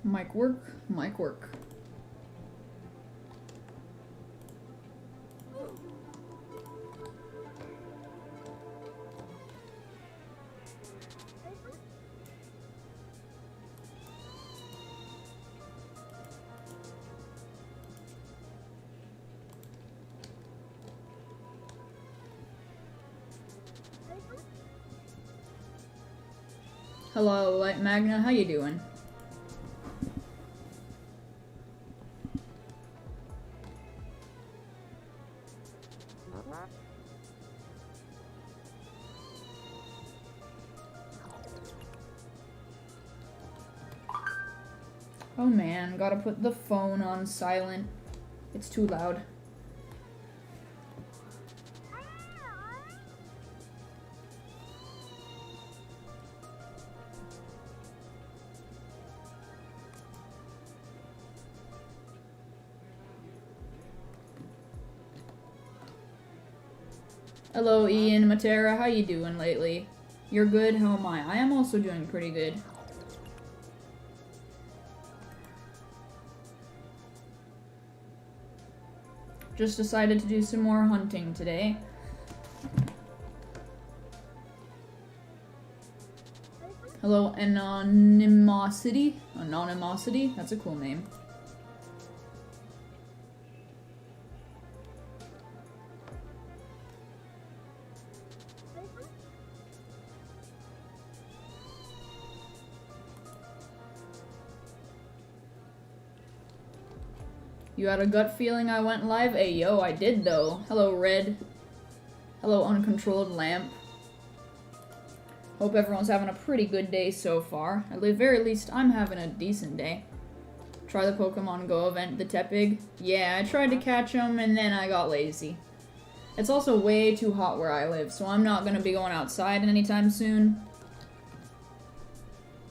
Mic work, mic work. Hello, Light Magna, how you doing? Oh man, gotta put the phone on silent. It's too loud. Hello, Ian Matera. How you doing lately? You're good? How am I? I am also doing pretty good. Just decided to do some more hunting today. Hello, Anonymosity. Anonymosity? That's a cool name. You had a gut feeling I went live? Hey, yo, I did though. Hello, Red. Hello, Uncontrolled Lamp. Hope everyone's having a pretty good day so far. At the very least, I'm having a decent day. Try the Pokemon Go event, the Tepig. Yeah, I tried to catch them and then I got lazy. It's also way too hot where I live, so I'm not going to be going outside anytime soon.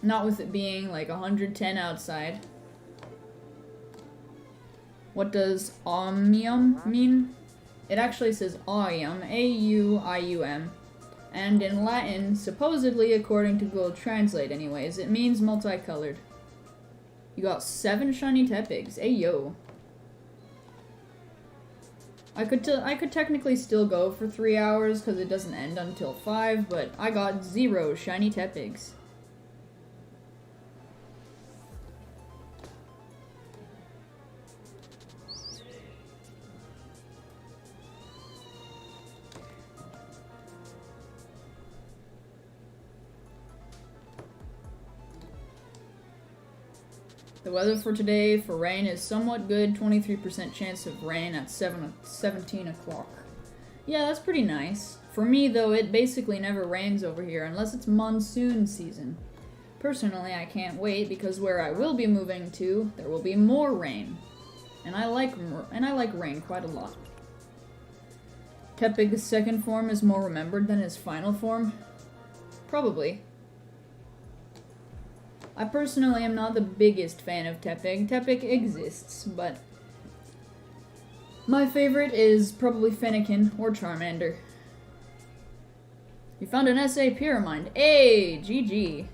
Not with it being like 110 outside. What does Aumium mean? It actually says Auium, A-U-I-U-M. And in Latin, supposedly, according to Google Translate anyways, it means multicolored. You got 7 shiny Tepigs. Ayo. I could technically still go for 3 hours because it doesn't end until 5, but I got 0 shiny Tepigs. The weather for today for rain is somewhat good, 23% chance of rain at 17 o'clock. Yeah, that's pretty nice. For me, though, it basically never rains over here unless it's monsoon season. Personally, I can't wait because where I will be moving to, there will be more rain. And I like rain quite a lot. Tepig's second form is more remembered than his final form? Probably. I personally am not the biggest fan of Tepig. Tepig exists, but my favorite is probably Fennekin or Charmander. You found an SA Pyramid. Hey, GG.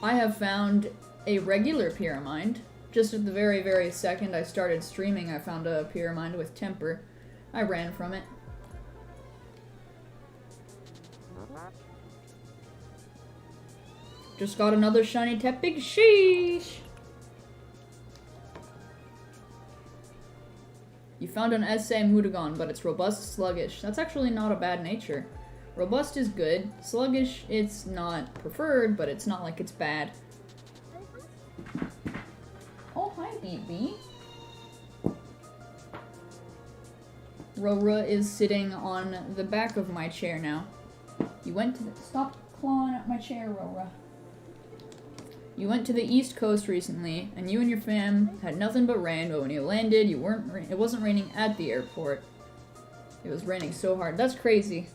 I have found a regular Pyramid. Just at the very, very second I started streaming, I found a Pyramid with temper. I ran from it. Just got another shiny Tepig. Sheesh! You found an SA Mudagon, but it's robust, sluggish. That's actually not a bad nature. Robust is good. Sluggish, it's not preferred, but it's not like it's bad. Oh, hi, BB. Rora is sitting on the back of my chair now. You went to the... Stop clawing at my chair, Rora. You went to the East Coast recently, and you and your fam had nothing but rain, but when you landed, it wasn't raining at the airport. It was raining so hard. That's crazy.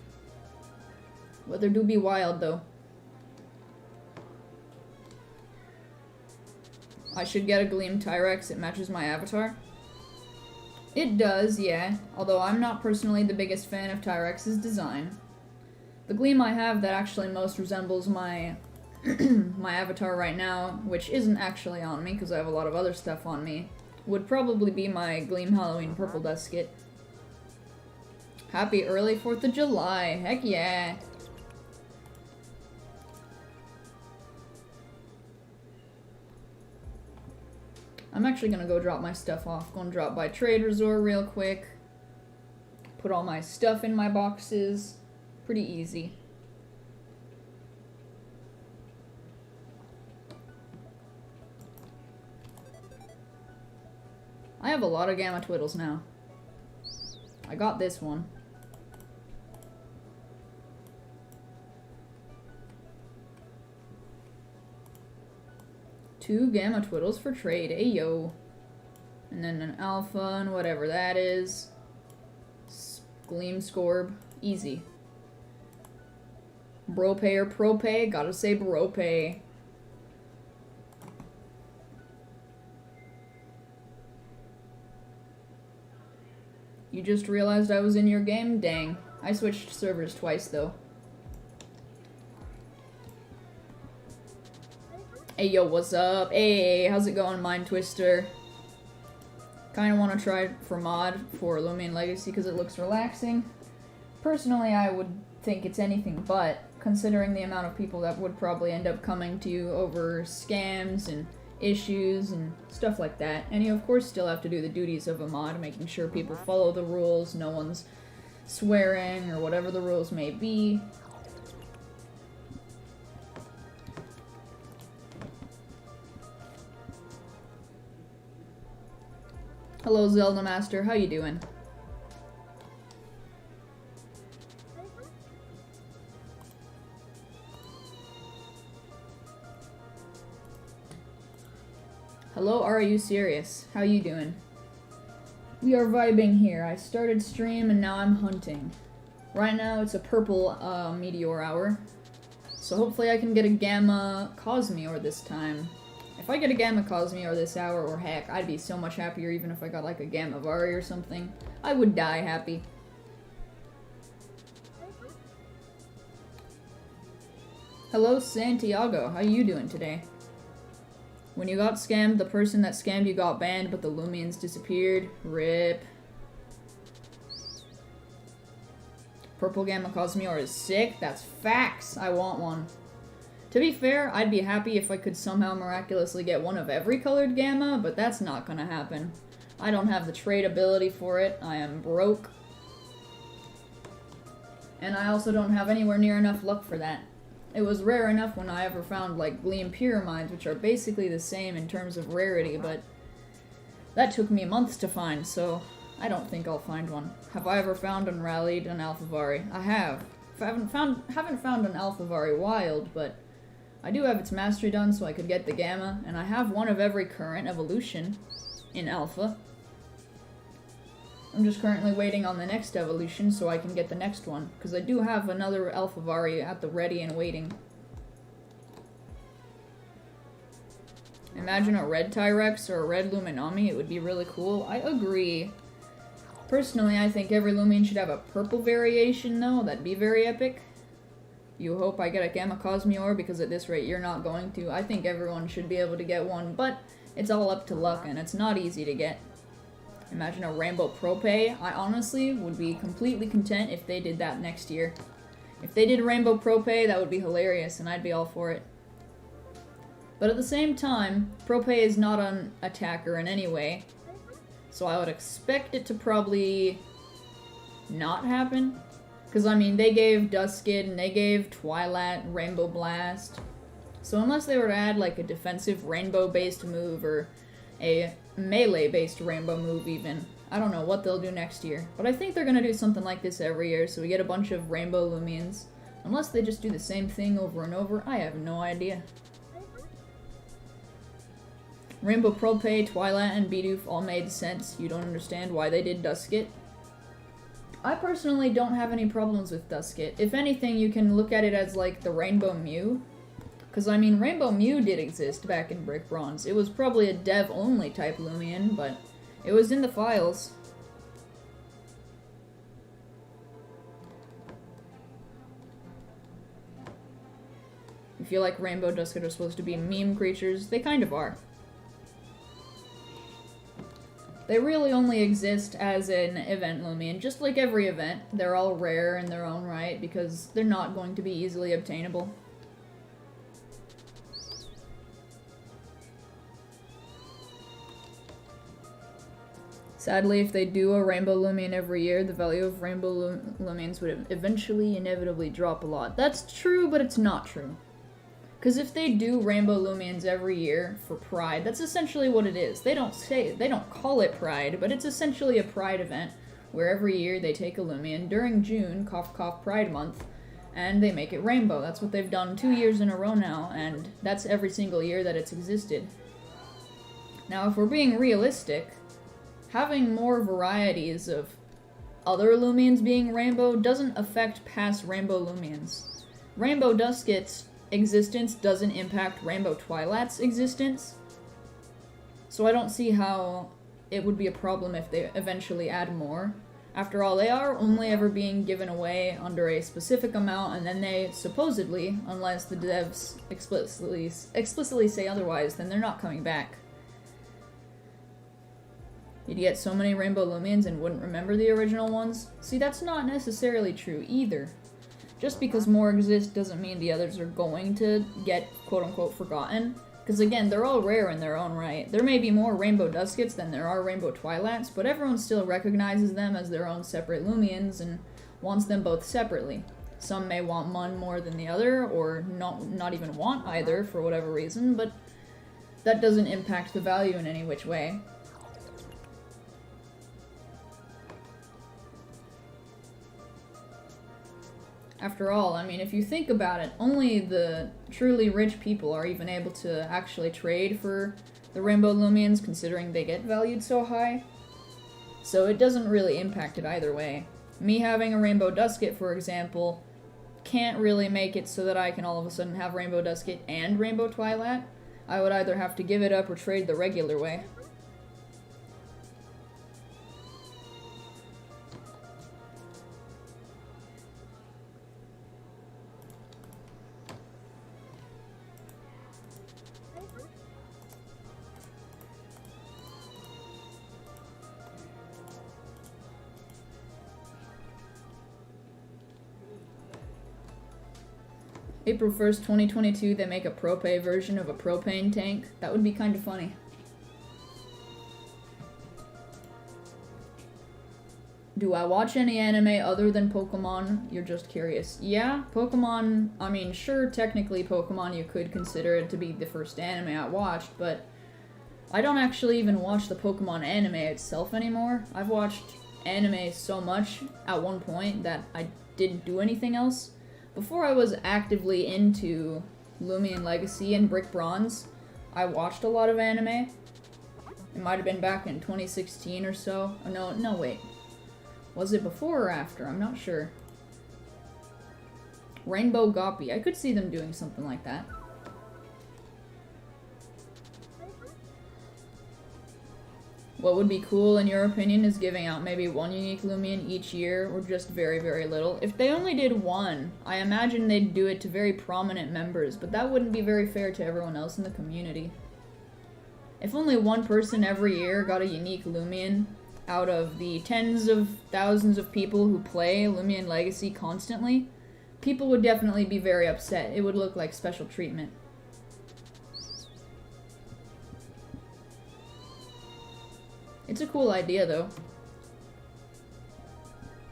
Weather do be wild, though. I should get a Gleam Tyrex. It matches my avatar. It does, yeah. Although I'm not personally the biggest fan of Tyrex's design. The Gleam I have that actually most resembles my my avatar right now, which isn't actually on me because I have a lot of other stuff on me, would probably be my Gleam Halloween Purple Dusket. Happy early 4th of July. Heck yeah. I'm actually gonna go drop my stuff off. Gonna drop by Trade Resort real quick. Put all my stuff in my boxes. Pretty easy. I have a lot of Gamma Twiddles now. I got this one. Two Gamma Twiddles for trade, ayo. And then an Alpha and whatever that is. Gleam Scorb, easy. Bropay or Propay, gotta say Bropay. You just realized I was in your game? Dang. I switched servers twice though. Hey yo, what's up? Hey, how's it going, Mind Twister? Kinda wanna try for mod for Loomian Legacy because it looks relaxing. Personally, I would think it's anything but, considering the amount of people that would probably end up coming to you over scams and issues and stuff like that. And you of course still have to do the duties of a mod, making sure people follow the rules, no one's swearing or whatever the rules may be. Hello Zelda Master, how you doing? Hello, are you serious? How you doing? We are vibing here. I started stream and now I'm hunting. Right now it's a purple meteor hour. So hopefully I can get a Gamma Cosmiore this time. If I get a Gamma Cosmiore this hour, or heck, I'd be so much happier even if I got like a Gamma Vari or something. I would die happy. Hello Santiago, how you doing today? When you got scammed, the person that scammed you got banned, but the Loomians disappeared. RIP. Purple Gamma Cosmiore is sick. That's facts. I want one. To be fair, I'd be happy if I could somehow miraculously get one of every colored Gamma, but that's not gonna happen. I don't have the trade ability for it. I am broke. And I also don't have anywhere near enough luck for that. It was rare enough when I ever found, like, Gleam Pyramids, which are basically the same in terms of rarity, but that took me months to find, so I don't think I'll find one. Have I ever found and rallied an Alphavari? I have. I haven't found an Alphavari wild, but I do have its mastery done so I could get the Gamma, and I have one of every current evolution in Alpha. I'm just currently waiting on the next evolution so I can get the next one, because I do have another Alphavari at the ready and waiting. Imagine a red Tyrex or a red Luminami, it would be really cool. I agree. Personally, I think every Loomian should have a purple variation though, that'd be very epic. You hope I get a Gamma Cosmiore, because at this rate you're not going to. I think everyone should be able to get one, but it's all up to luck and it's not easy to get. Imagine a Rainbow Propay. I honestly would be completely content if they did that next year. If they did Rainbow Propay, that would be hilarious, and I'd be all for it. But at the same time, Propay is not an attacker in any way, so I would expect it to probably not happen. Because, I mean, they gave Duskid, and they gave Twilight, Rainbow Blast. So unless they were to add, like, a defensive Rainbow-based move, or a melee-based rainbow move even. I don't know what they'll do next year, but I think they're gonna do something like this every year, so we get a bunch of rainbow Loomians. Unless they just do the same thing over and over, I have no idea. Rainbow Propay, Twilight, and Bidoof all made sense. You don't understand why they did Duskit. I personally don't have any problems with Duskit. If anything, you can look at it as like the Rainbow Mew. Because, I mean, Rainbow Mew did exist back in Brick Bronze. It was probably a dev-only type Loomian, but it was in the files. feel like Rainbow Dusket are supposed to be meme creatures. They kind of are. They really only exist as an event Loomian, just like every event. They're all rare in their own right because they're not going to be easily obtainable. Sadly, if they do a Rainbow Loomian every year, the value of Rainbow Loomians would eventually, inevitably drop a lot. That's true, but it's not true. Because if they do Rainbow Loomians every year for Pride, that's essentially what it is. They don't call it Pride, but it's essentially a Pride event, where every year they take a Loomian during June, cough cough Pride month, and they make it rainbow. That's what they've done 2 years in a row now, and that's every single year that it's existed. Now, if we're being realistic, having more varieties of other Loomians being rainbow doesn't affect past Rainbow Loomians. Rainbow Dusket's existence doesn't impact Rainbow Twilight's existence, so I don't see how it would be a problem if they eventually add more. After all, they are only ever being given away under a specific amount, and then they supposedly, unless the devs explicitly say otherwise, then they're not coming back. You'd get so many Rainbow Loomians and wouldn't remember the original ones? See, that's not necessarily true either. Just because more exist doesn't mean the others are going to get quote-unquote forgotten. Because again, they're all rare in their own right. There may be more Rainbow Duskets than there are Rainbow Twilights, but everyone still recognizes them as their own separate Loomians and wants them both separately. Some may want one more than the other, or not even want either for whatever reason, but that doesn't impact the value in any which way. After all, I mean, if you think about it, only the truly rich people are even able to actually trade for the Rainbow Loomians, considering they get valued so high. So it doesn't really impact it either way. Me having a Rainbow Dusket, for example, can't really make it so that I can all of a sudden have Rainbow Dusket and Rainbow Twilight. I would either have to give it up or trade the regular way. April 1st, 2022, they make a propane version of a propane tank. That would be kind of funny. Do I watch any anime other than Pokemon? You're just curious. Yeah, Pokemon, I mean, sure, technically Pokemon, you could consider it to be the first anime I watched, but I don't actually even watch the Pokemon anime itself anymore. I've watched anime so much at one point that I didn't do anything else. Before I was actively into Loomian Legacy and Brick Bronze, I watched a lot of anime. It might have been back in 2016 or so. Oh, no, wait. Was it before or after? I'm not sure. Rainbow Goppy. I could see them doing something like that. What would be cool, in your opinion, is giving out maybe one unique Loomian each year, or just very, very little. If they only did one, I imagine they'd do it to very prominent members, but that wouldn't be very fair to everyone else in the community. If only one person every year got a unique Loomian out of the tens of thousands of people who play Loomian Legacy constantly, people would definitely be very upset. It would look like special treatment. It's a cool idea, though.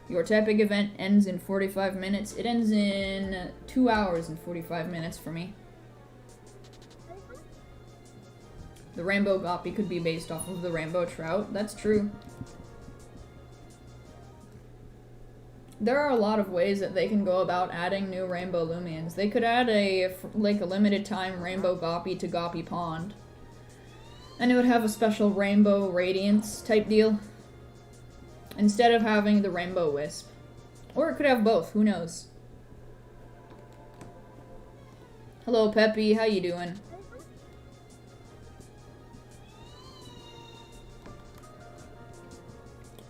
Your Tepic event ends in 45 minutes. It ends in 2 hours and 45 minutes for me. The Rainbow Goppy could be based off of the Rainbow Trout. That's true. There are a lot of ways that they can go about adding new Rainbow Loomians. They could add a limited time Rainbow Goppy to Goppy Pond. And it would have a special Rainbow Radiance type deal, instead of having the Rainbow Wisp. Or it could have both, who knows. Hello Peppy, how you doing?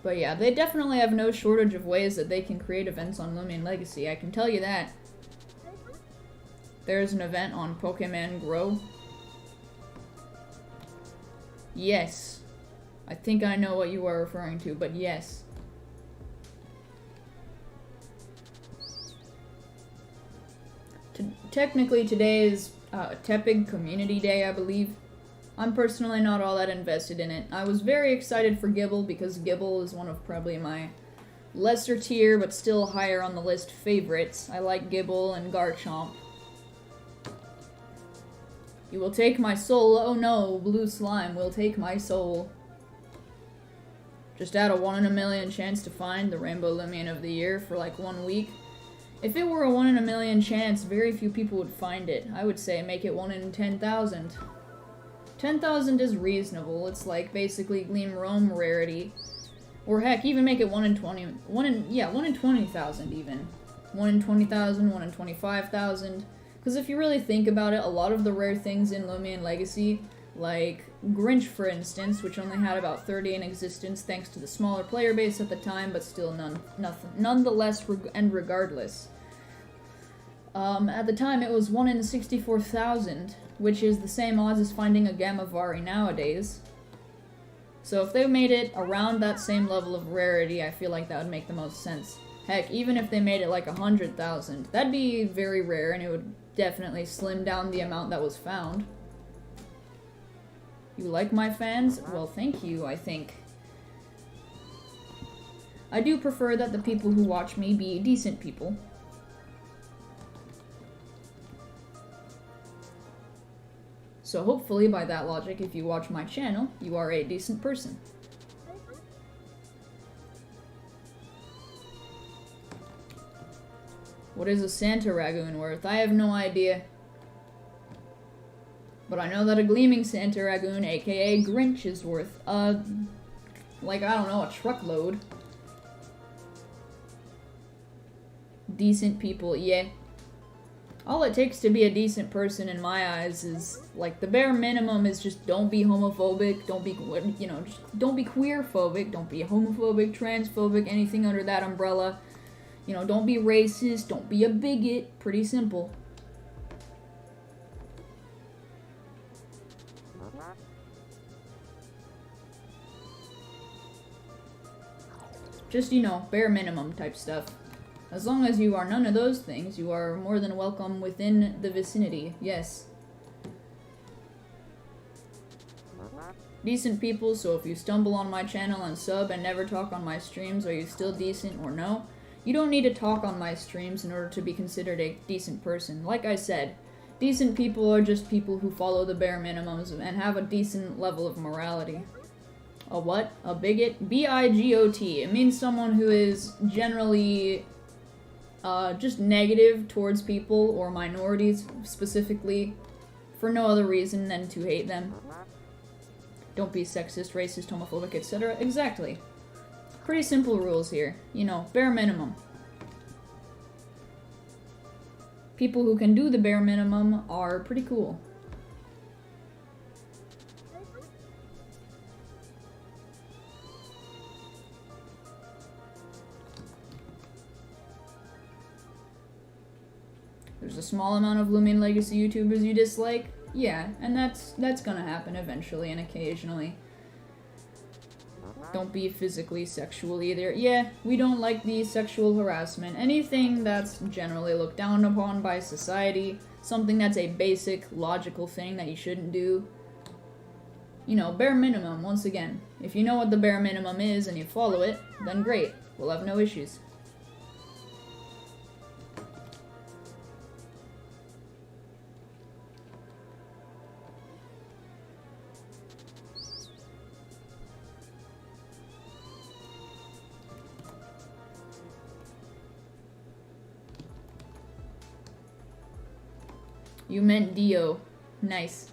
But yeah, they definitely have no shortage of ways that they can create events on Loomian Legacy, I can tell you that. There's an event on Pokemon Grow. Yes. I think I know what you are referring to, but yes. Technically, today is Tepig Community Day, I believe. I'm personally not all that invested in it. I was very excited for Gible because Gible is one of probably my lesser tier, but still higher on the list favorites. I like Gible and Garchomp. You will take my soul. Oh no, blue slime will take my soul. Just add a 1 in a million chance to find the Rainbow Loomian of the Year for like 1 week. If it were a 1 in a million chance, very few people would find it. I would say make it 1 in 10,000. 10,000 is reasonable. It's like basically Gleam Roam rarity. Or heck, even make it 1 in 20. 1 in 20,000 even. 1 in 20,000, 1 in 25,000. Because if you really think about it, a lot of the rare things in Loomian Legacy, like Grinch for instance, which only had about 30 in existence thanks to the smaller player base at the time, but still nonetheless and regardless. At the time it was 1 in 64,000, which is the same odds as finding a Gamavari nowadays. So if they made it around that same level of rarity, I feel like that would make the most sense. Heck, even if they made it like 100,000, that'd be very rare and it would definitely slim down the amount that was found. You like my fans? Well, thank you, I think. I do prefer that the people who watch me be decent people. So hopefully, by that logic, if you watch my channel, you are a decent person. What is a Santa Ragoon worth? I have no idea. But I know that a Gleaming Santa Ragoon, aka Grinch, is worth, like, I don't know, a truckload. Decent people, yeah. All it takes to be a decent person in my eyes is, like, the bare minimum is just don't be homophobic, don't be, you know, just don't be queer-phobic, don't be homophobic, transphobic, anything under that umbrella. You know, don't be racist, don't be a bigot, pretty simple. Just, you know, bare minimum type stuff. As long as you are none of those things, you are more than welcome within the vicinity, yes. Decent people, so if you stumble on my channel and sub and never talk on my streams, are you still decent or no? You don't need to talk on my streams in order to be considered a decent person. Like I said, decent people are just people who follow the bare minimums and have a decent level of morality. A what? A bigot? B-I-G-O-T. It means someone who is generally just negative towards people or minorities specifically for no other reason than to hate them. Don't be sexist, racist, homophobic, etc. Exactly. Pretty simple rules here. You know, bare minimum. People who can do the bare minimum are pretty cool. There's a small amount of Loomian Legacy YouTubers you dislike. Yeah, and that's gonna happen eventually and occasionally. Don't be physically sexual either. Yeah, we don't like the sexual harassment. Anything that's generally looked down upon by society, something that's a basic, logical thing that you shouldn't do. You know, bare minimum, once again. If you know what the bare minimum is and you follow it, then great. We'll have no issues. You meant Dio. Nice.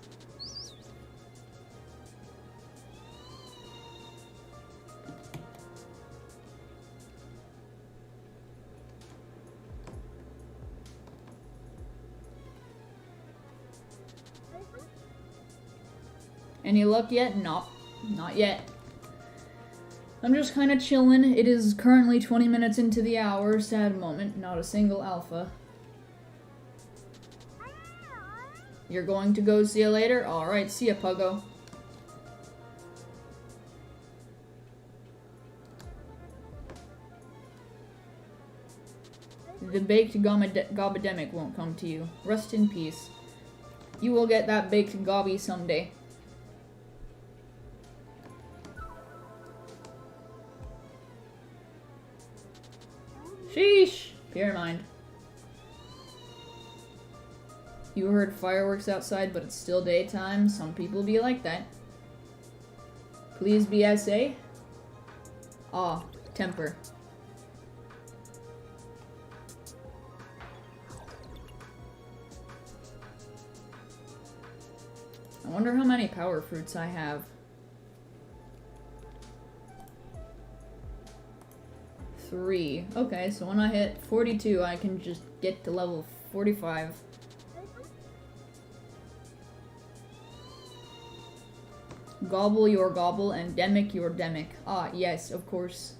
Any luck yet? Nope. Not yet. I'm just kind of chilling. It is currently 20 minutes into the hour. Sad moment. Not a single alpha. You're going to go, see you later? Alright, see ya, Puggo. The baked gobademic won't come to you. Rest in peace. You will get that baked gobby someday. Sheesh! Pure mind. You heard fireworks outside, but it's still daytime. Some people be like that. Please be SA? Ah, temper. I wonder how many power fruits I have. 3. Okay, so when I hit 42, I can just get to level 45. Gobble your gobble and demic your demic. Ah, yes, of course.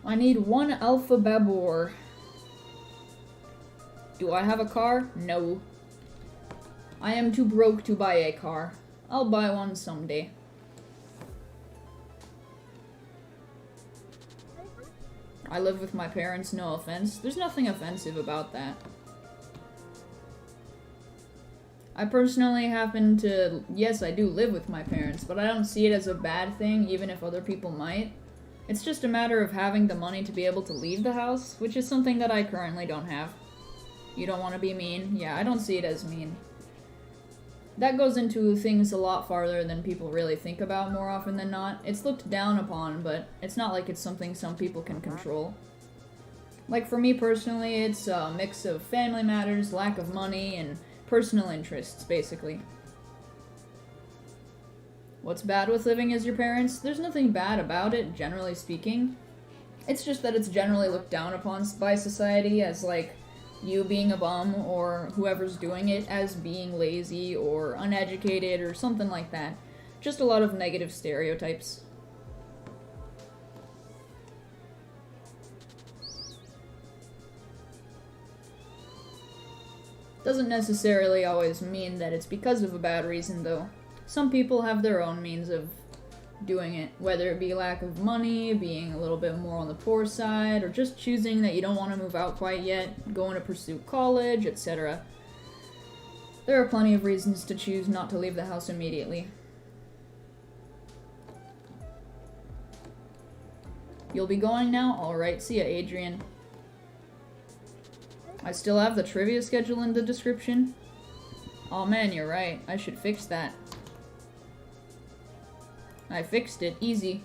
I need 1 alpha babor. Do I have a car? No. I am too broke to buy a car. I'll buy one someday. I live with my parents, no offense. There's nothing offensive about that. I personally happen to... Yes, I do live with my parents, but I don't see it as a bad thing, even if other people might. It's just a matter of having the money to be able to leave the house, which is something that I currently don't have. You don't want to be mean? Yeah, I don't see it as mean. That goes into things a lot farther than people really think about more often than not. It's looked down upon, but it's not like it's something some people can control. Like for me personally, it's a mix of family matters, lack of money, and personal interests, basically. What's bad with living as your parents? There's nothing bad about it, generally speaking. It's just that it's generally looked down upon by society as, like, you being a bum or whoever's doing it as being lazy or uneducated or something like that. Just a lot of negative stereotypes. Doesn't necessarily always mean that it's because of a bad reason, though. Some people have their own means of doing it, whether it be lack of money, being a little bit more on the poor side, or just choosing that you don't want to move out quite yet, going to pursue college, etc. There are plenty of reasons to choose not to leave the house immediately. You'll be going now? Alright, see ya, Adrian. I still have the trivia schedule in the description. Oh man, you're right. I should fix that. I fixed it. Easy.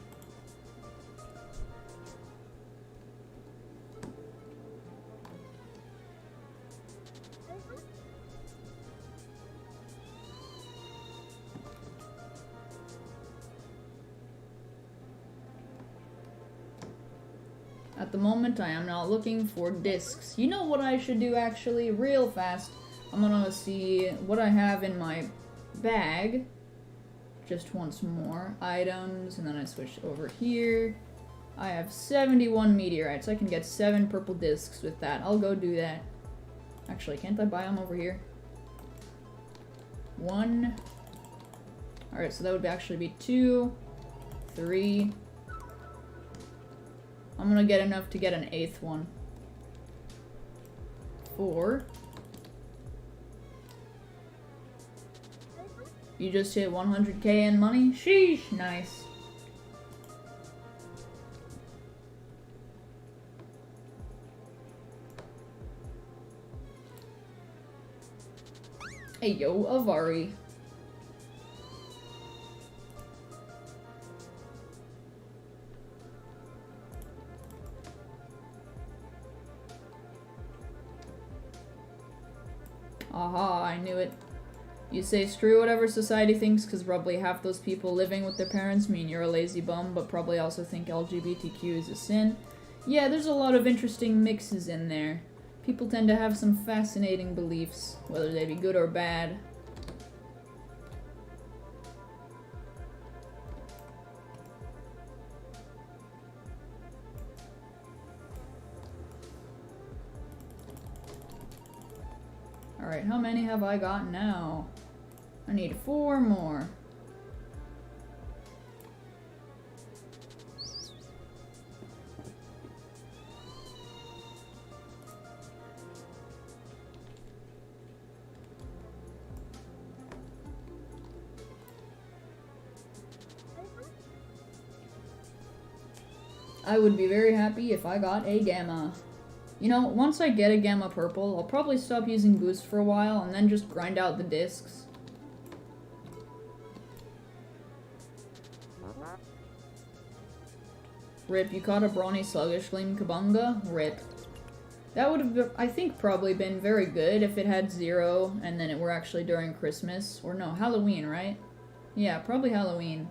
At the moment, I am not looking for discs. You know what I should do, actually? Real fast. I'm gonna see what I have in my bag. Just once more. Items, and then I switch over here. I have 71 meteorites. I can get 7 purple discs with that. I'll go do that. Actually, can't I buy them over here? 1. Alright, so that would actually be 2, 3. I'm gonna get enough to get an 8th one. 4. You just hit 100k in money? Sheesh, nice. Hey yo, Avari. Aha, I knew it. You say screw whatever society thinks, because probably half those people living with their parents mean you're a lazy bum, but probably also think LGBTQ is a sin. Yeah, there's a lot of interesting mixes in there. People tend to have some fascinating beliefs, whether they be good or bad. Alright, how many have I got now? I need 4 more. I would be very happy if I got a Gamma. You know, once I get a Gamma Purple, I'll probably stop using Boost for a while and then just grind out the discs. Rip, you caught a Brawny Sluggishling Kabunga? Rip. That would have, I think, probably been very good if it had 0 and then it were actually during Christmas. Or no, Halloween, right? Yeah, probably Halloween.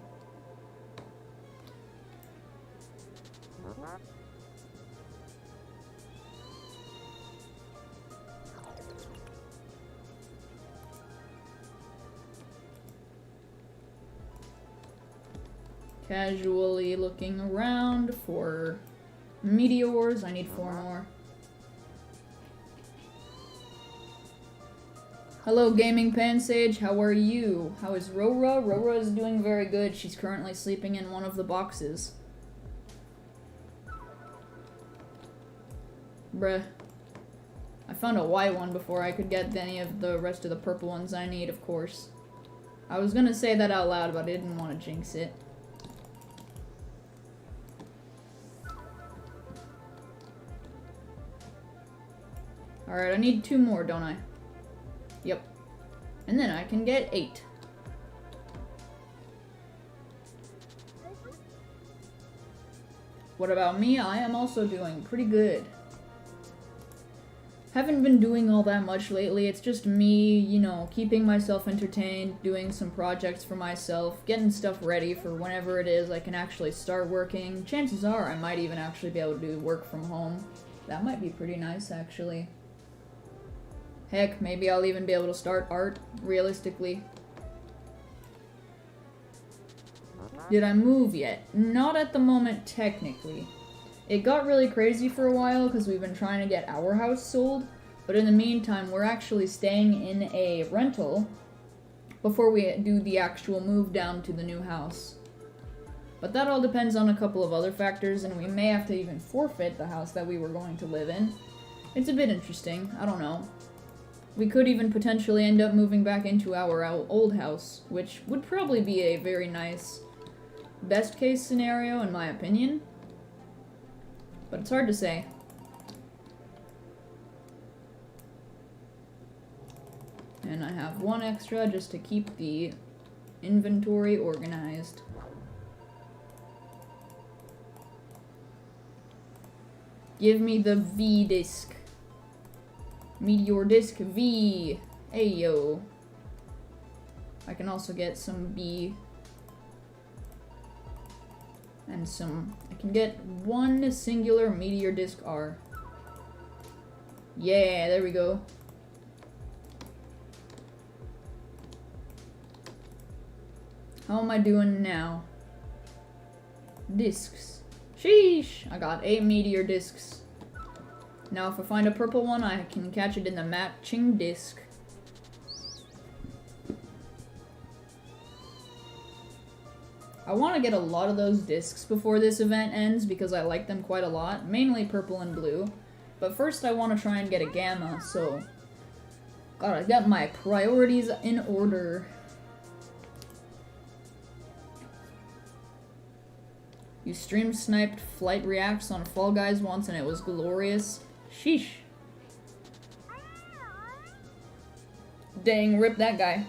Casually looking around for meteors. I need 4 more. Hello, Gaming Pansage. How are you? How is Rora? Rora is doing very good. She's currently sleeping in one of the boxes. Bruh. I found a white one before I could get any of the rest of the purple ones I need, of course. I was gonna say that out loud, but I didn't want to jinx it. Alright, I need 2 more, don't I? Yep. And then I can get 8. What about me? I am also doing pretty good. Haven't been doing all that much lately. It's just me, you know, keeping myself entertained, doing some projects for myself, getting stuff ready for whenever it is I can actually start working. Chances are I might even actually be able to do work from home. That might be pretty nice, actually. Heck, maybe I'll even be able to start art, realistically. Did I move yet? Not at the moment, technically. It got really crazy for a while because we've been trying to get our house sold, but in the meantime, we're actually staying in a rental before we do the actual move down to the new house. But that all depends on a couple of other factors, and we may have to even forfeit the house that we were going to live in. It's a bit interesting, I don't know. We could even potentially end up moving back into our old house, which would probably be a very nice best case scenario in my opinion. But it's hard to say. And I have 1 extra just to keep the inventory organized. Give me the V disc. Meteor disc V. Ayo. I can also get some B. And some... I can get 1 singular meteor disc R. Yeah, there we go. How am I doing now? Discs. Sheesh! I got 8 meteor discs. Now if I find a purple one, I can catch it in the matching disc. I want to get a lot of those discs before this event ends because I like them quite a lot, mainly purple and blue. But first I want to try and get a Gamma, so gotta get my priorities in order. You stream sniped Flight Reacts on Fall Guys once and it was glorious. Sheesh. Dang, rip that guy.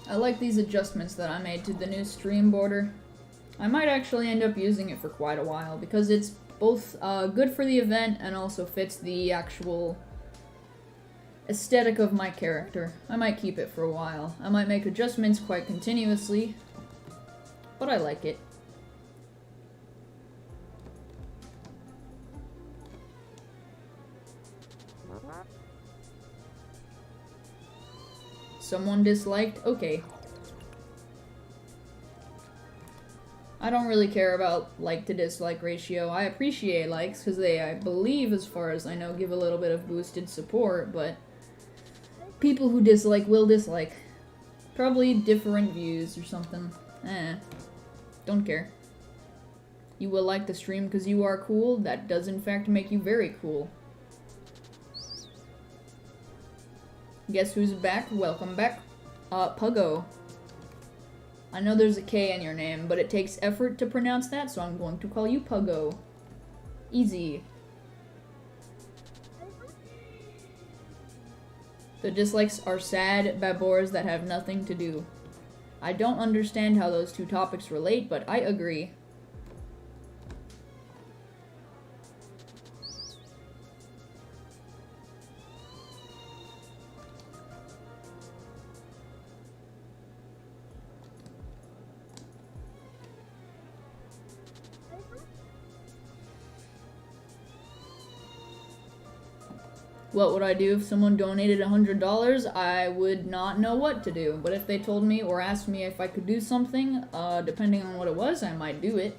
I like these adjustments that I made to the new stream border. I might actually end up using it for quite a while because it's both good for the event and also fits the actual aesthetic of my character. I might keep it for a while. I might make adjustments quite continuously, but I like it. Someone disliked? Okay. I don't really care about like to dislike ratio. I appreciate likes because they, I believe, as far as I know, give a little bit of boosted support, but people who dislike will dislike. Probably different views or something. Don't care. You will like the stream because you are cool. That does in fact make you very cool. Guess who's back? Welcome back. Puggo. I know there's a K in your name, but it takes effort to pronounce that, so I'm going to call you Puggo. Easy. The dislikes are sad babors that have nothing to do. I don't understand how those two topics relate, but I agree. What would I do if someone donated $100? I would not know what to do, but if they told me or asked me if I could do something, depending on what it was, I might do it.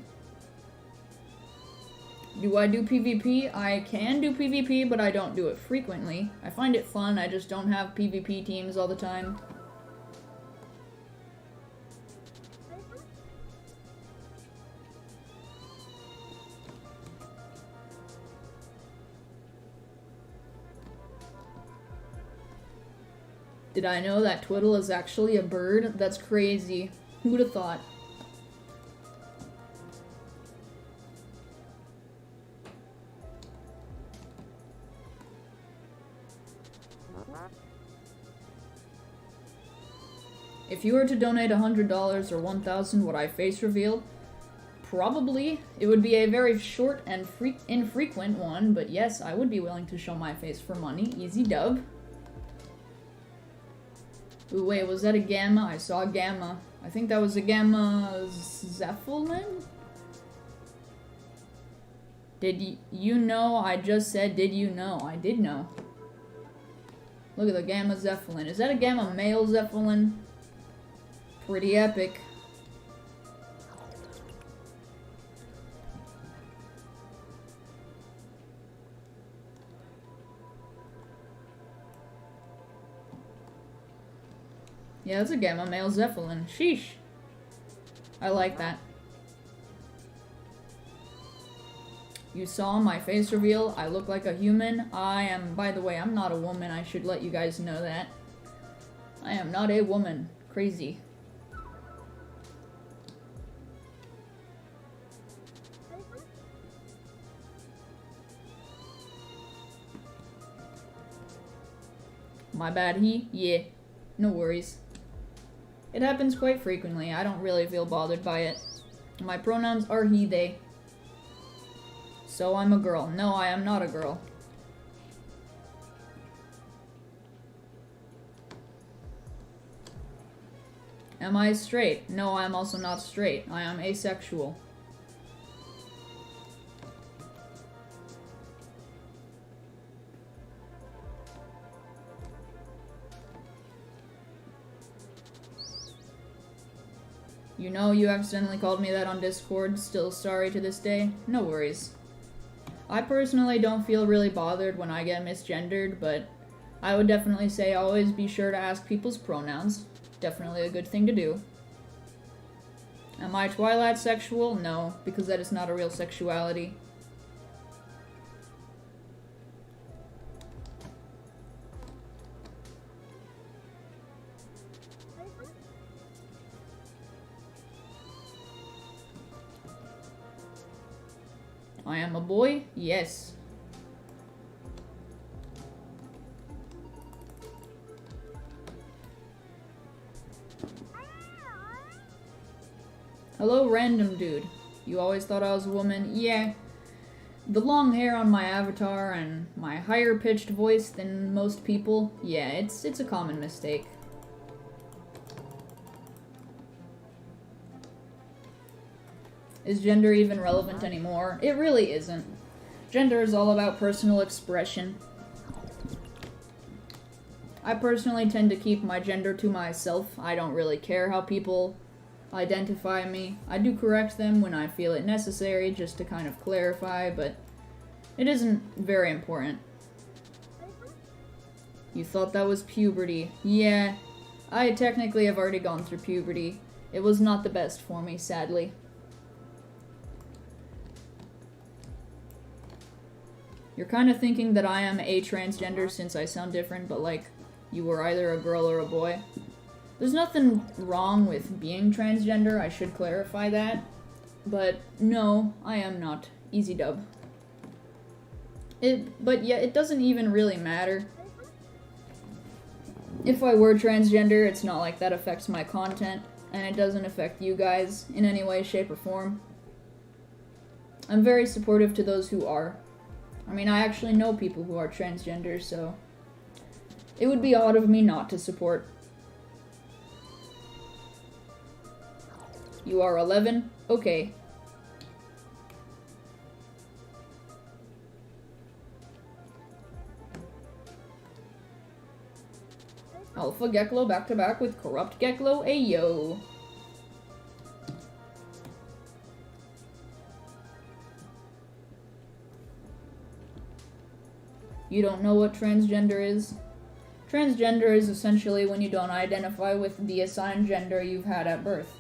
Do I do PvP? I can do PvP, but I don't do it frequently. I find it fun, I just don't have PvP teams all the time. Did I know that Twiddle is actually a bird? That's crazy. Who would have thought? If you were to donate $100 or $1,000, would I face reveal? Probably. It would be a very short and infrequent one, but yes, I would be willing to show my face for money. Easy dub. Ooh, wait, was that a gamma? I saw a gamma. I think that was a gamma Zeppelin? Did you know? I just said, did you know? I did know. Look at the gamma Zeppelin. Is that a gamma male Zeppelin? Pretty epic. Yeah, that's a gamma male Zeppelin. Sheesh. I like that. You saw my face reveal. I look like a human. I am, by the way, I'm not a woman. I should let you guys know that. I am not a woman. Crazy. My bad, he? Yeah. No worries. It happens quite frequently. I don't really feel bothered by it. My pronouns are he, they. So I'm a girl. No, I am not a girl. Am I straight? No, I am also not straight. I am asexual. You know you accidentally called me that on Discord, still sorry to this day. No worries. I personally don't feel really bothered when I get misgendered, but I would definitely say always be sure to ask people's pronouns. Definitely a good thing to do. Am I Twilight sexual? No, because that is not a real sexuality. I am a boy? Yes. Hello, random dude. You always thought I was a woman? Yeah. The long hair on my avatar and my higher pitched voice than most people, yeah, it's a common mistake. Is gender even relevant anymore? It really isn't. Gender is all about personal expression. I personally tend to keep my gender to myself. I don't really care how people identify me. I do correct them when I feel it necessary, just to kind of clarify, but it isn't very important. You thought that was puberty. Yeah, I technically have already gone through puberty. It was not the best for me, sadly. You're kind of thinking that I am a transgender since I sound different, but like, you were either a girl or a boy. There's nothing wrong with being transgender, I should clarify that. But no, I am not. Easy dub. But yeah, it doesn't even really matter. If I were transgender, it's not like that affects my content, and it doesn't affect you guys in any way, shape, or form. I'm very supportive to those who are. I mean, I actually know people who are transgender, so it would be odd of me not to support. You are 11? Okay. Alpha Geklo back to back with Corrupt Geklo, ayo. You don't know what transgender is? Transgender is essentially when you don't identify with the assigned gender you've had at birth.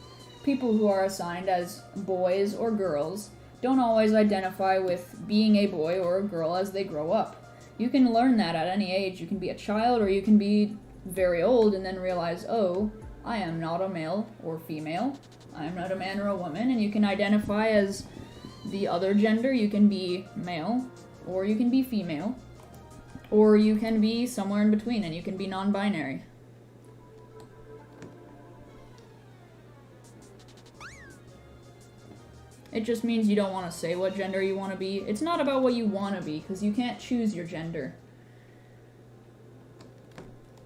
People who are assigned as boys or girls don't always identify with being a boy or a girl as they grow up. You can learn that at any age. You can be a child or you can be very old and then realize, oh, I am not a male or female. I am not a man or a woman, and you can identify as the other gender. You can be male or you can be female. Or you can be somewhere in between, and you can be non-binary. It just means you don't want to say what gender you want to be. It's not about what you want to be, because you can't choose your gender.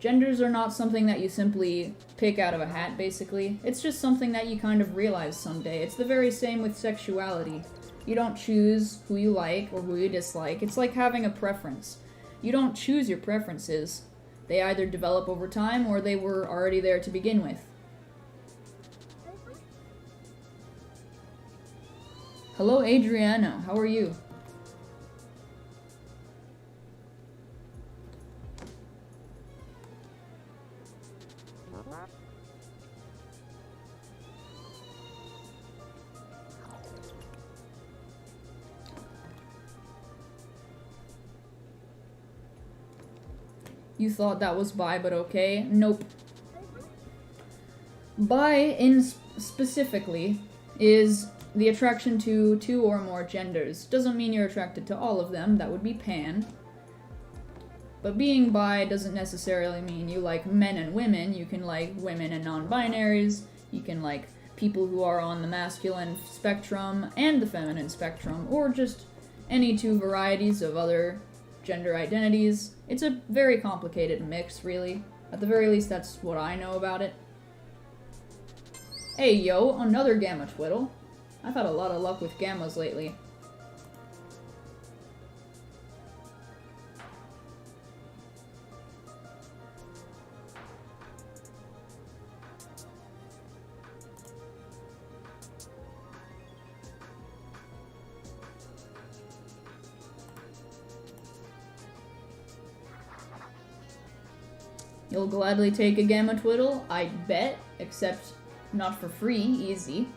Genders are not something that you simply pick out of a hat, basically. It's just something that you kind of realize someday. It's the very same with sexuality. You don't choose who you like or who you dislike. It's like having a preference. You don't choose your preferences. They either develop over time or they were already there to begin with. Hello, Adriano. How are you? You thought that was bi, but okay. Nope. Bi, specifically, is the attraction to two or more genders. Doesn't mean you're attracted to all of them, that would be pan. But being bi doesn't necessarily mean you like men and women. You can like women and non-binaries. You can like people who are on the masculine spectrum and the feminine spectrum, or just any two varieties of other gender identities. It's a very complicated mix, really. At the very least, that's what I know about it. Hey, yo, another Gamma Twiddle. I've had a lot of luck with Gammas lately. You'll gladly take a Gamma Twiddle? I bet, except not for free, easy.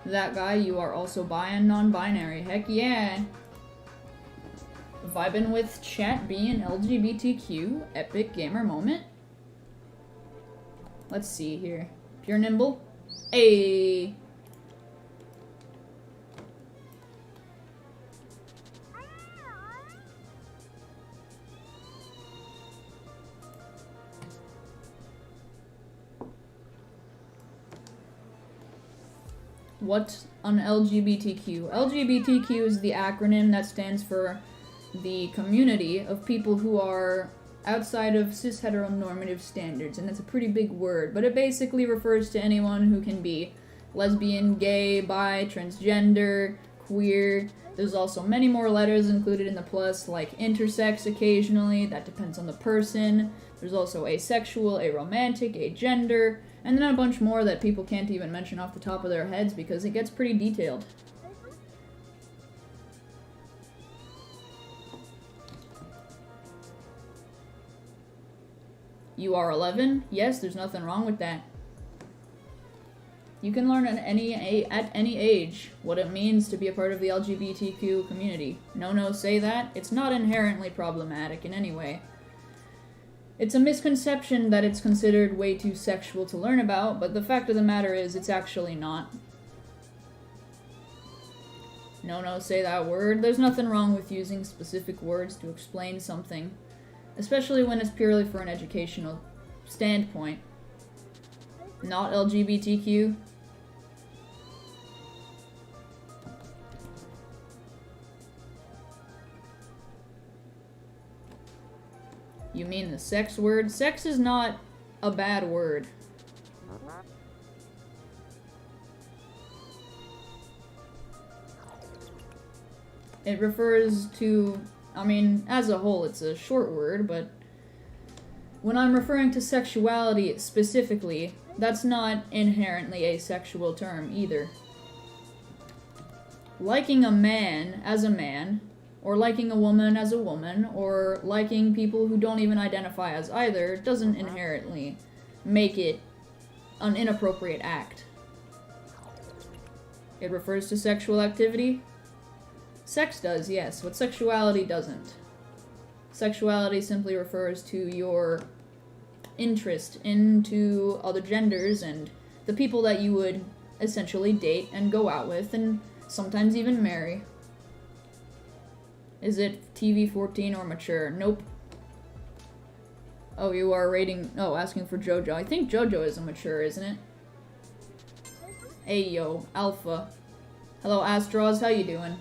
That guy, you are also bi and non-binary. Heck yeah! Vibin' with chat being LGBTQ, epic gamer moment. Let's see here. Pure Nimble? Ayy! What's an LGBTQ? LGBTQ is the acronym that stands for the community of people who are outside of cis heteronormative standards, and it's a pretty big word, but it basically refers to anyone who can be lesbian, gay, bi, transgender, queer. There's also many more letters included in the plus, like intersex occasionally, that depends on the person. There's also asexual, aromantic, agender, and then a bunch more that people can't even mention off the top of their heads because it gets pretty detailed. You are 11? Yes, there's nothing wrong with that. You can learn at any age what it means to be a part of the LGBTQ community. No, say that. It's not inherently problematic in any way. It's a misconception that it's considered way too sexual to learn about, but the fact of the matter is it's actually not. No, say that word. There's nothing wrong with using specific words to explain something, especially when it's purely for an educational standpoint. Not LGBTQ. You mean the sex word? Sex is not a bad word. It refers to, I mean, as a whole, it's a short word, but when I'm referring to sexuality specifically, that's not inherently a sexual term either. Liking a man as a man, or liking a woman as a woman, or liking people who don't even identify as either, doesn't inherently make it an inappropriate act. It refers to sexual activity. Sex does, yes, but sexuality doesn't. Sexuality simply refers to your interest into other genders and the people that you would essentially date and go out with and sometimes even marry. Is it TV 14 or mature? Nope. Oh, you are asking for JoJo. I think JoJo is a mature, isn't it? Hey yo, Alpha. Hello Astros, how you doing?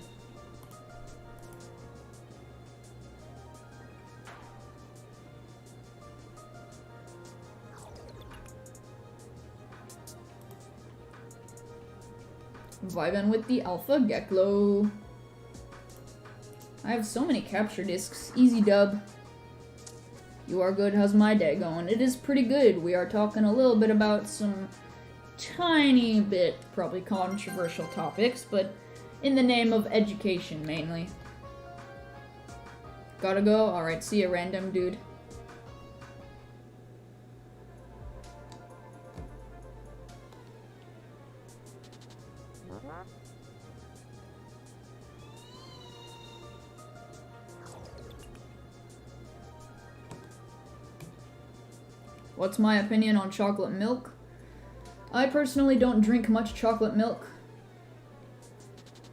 Vibing with the Alpha Geklo. I have so many capture discs. Easy dub. You are good. How's my day going? It is pretty good. We are talking a little bit about some tiny bit, probably controversial topics, but in the name of education, mainly. Gotta go? Alright, see ya, random dude. What's my opinion on chocolate milk? I personally don't drink much chocolate milk.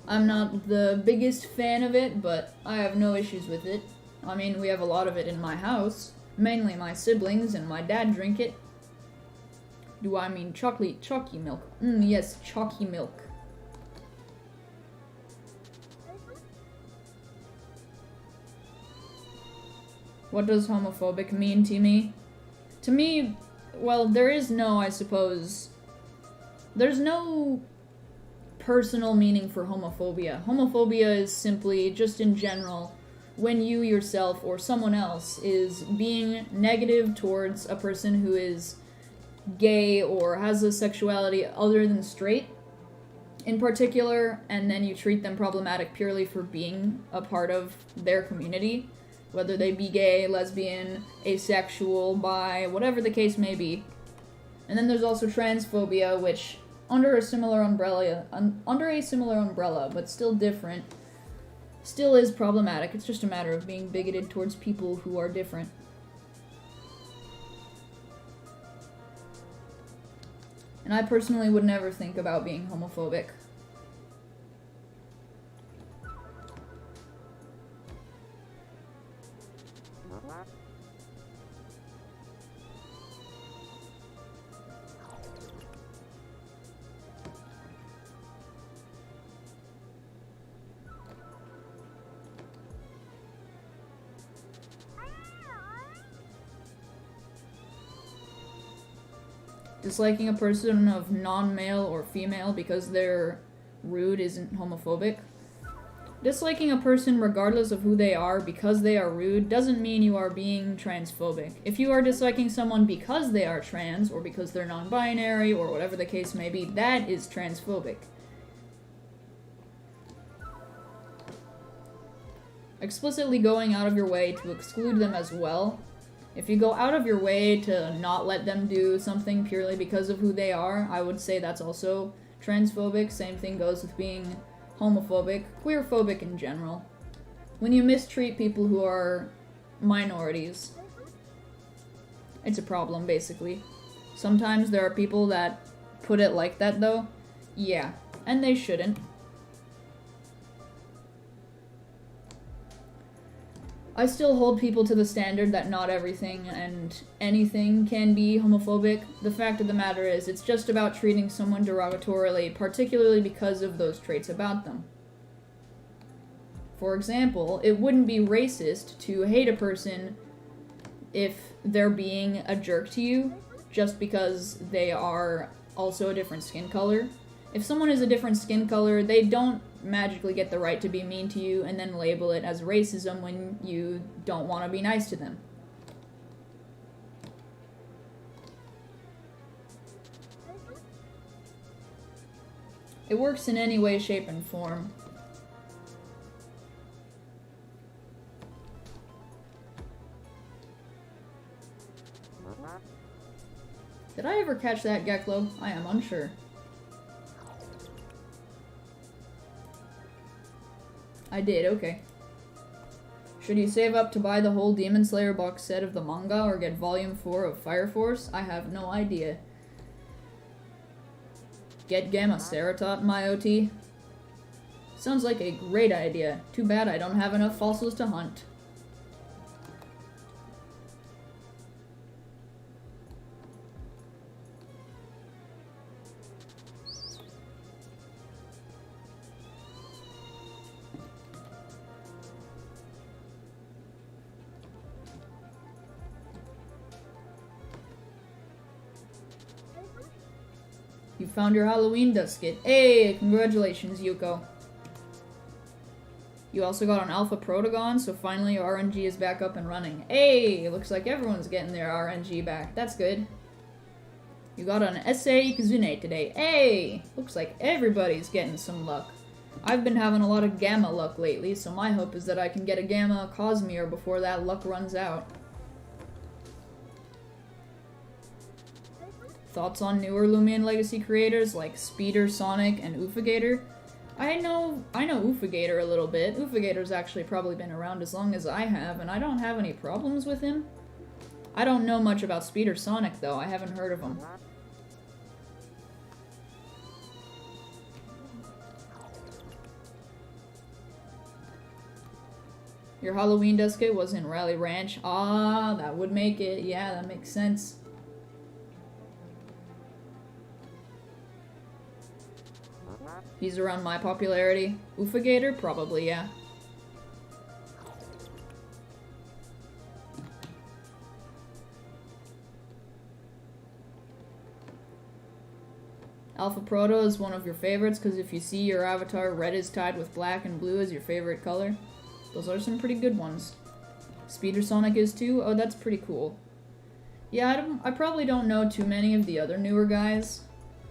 I'm not the biggest fan of it, but I have no issues with it. I mean, we have a lot of it in my house. Mainly my siblings and my dad drink it. Do I mean chalky milk? Yes, chalky milk. What does homophobic mean to me? To me, well, there is no, I suppose, there's no personal meaning for homophobia. Homophobia is simply, just in general, when you yourself or someone else is being negative towards a person who is gay or has a sexuality other than straight, in particular, and then you treat them problematic purely for being a part of their community. Whether they be gay, lesbian, asexual, bi, whatever the case may be. And then there's also transphobia, which under a similar umbrella, but still different, still is problematic. It's just a matter of being bigoted towards people who are different. And I personally would never think about being homophobic. Disliking a person of non-male or female because they're rude isn't homophobic. Disliking a person regardless of who they are because they are rude doesn't mean you are being transphobic. If you are disliking someone because they are trans, or because they're non-binary, or whatever the case may be, that is transphobic. Explicitly going out of your way to exclude them as well. If you go out of your way to not let them do something purely because of who they are, I would say that's also transphobic. Same thing goes with being homophobic, queerphobic in general. When you mistreat people who are minorities, it's a problem, basically. Sometimes there are people that put it like that, though. Yeah, and they shouldn't. I still hold people to the standard that not everything and anything can be homophobic. The fact of the matter is, it's just about treating someone derogatorily, particularly because of those traits about them. For example, it wouldn't be racist to hate a person if they're being a jerk to you just because they are also a different skin color. If someone is a different skin color, they don't magically get the right to be mean to you and then label it as racism when you don't want to be nice to them. It works in any way, shape, and form. Did I ever catch that Geklo? I am unsure. I did, okay. Should you save up to buy the whole Demon Slayer box set of the manga or get volume 4 of Fire Force? I have no idea. Get Gamma Ceratot, my OT? Sounds like a great idea. Too bad I don't have enough fossils to hunt. You found your Halloween dusket. Hey, congratulations, Yuko. You also got an Alpha Protagon, so finally your RNG is back up and running. Hey, looks like everyone's getting their RNG back. That's good. You got an SA Ikazune today. Hey, looks like everybody's getting some luck. I've been having a lot of Gamma luck lately, so my hope is that I can get a Gamma Cosmiore before that luck runs out. Thoughts on newer Loomian Legacy creators like Speeder, Sonic, and Ufagator? I know Ufagator a little bit. Ufagator's actually probably been around as long as I have, and I don't have any problems with him. I don't know much about Speeder Sonic, though. I haven't heard of him. Your Halloween dusket was in Rally Ranch. Ah, that would make it. Yeah, that makes sense. He's around my popularity. Ufagator? Probably, yeah. Alpha Proto is one of your favorites because if you see your avatar, red is tied with black and blue as your favorite color. Those are some pretty good ones. Speeder Sonic is too? Oh, that's pretty cool. Yeah, I probably don't know too many of the other newer guys.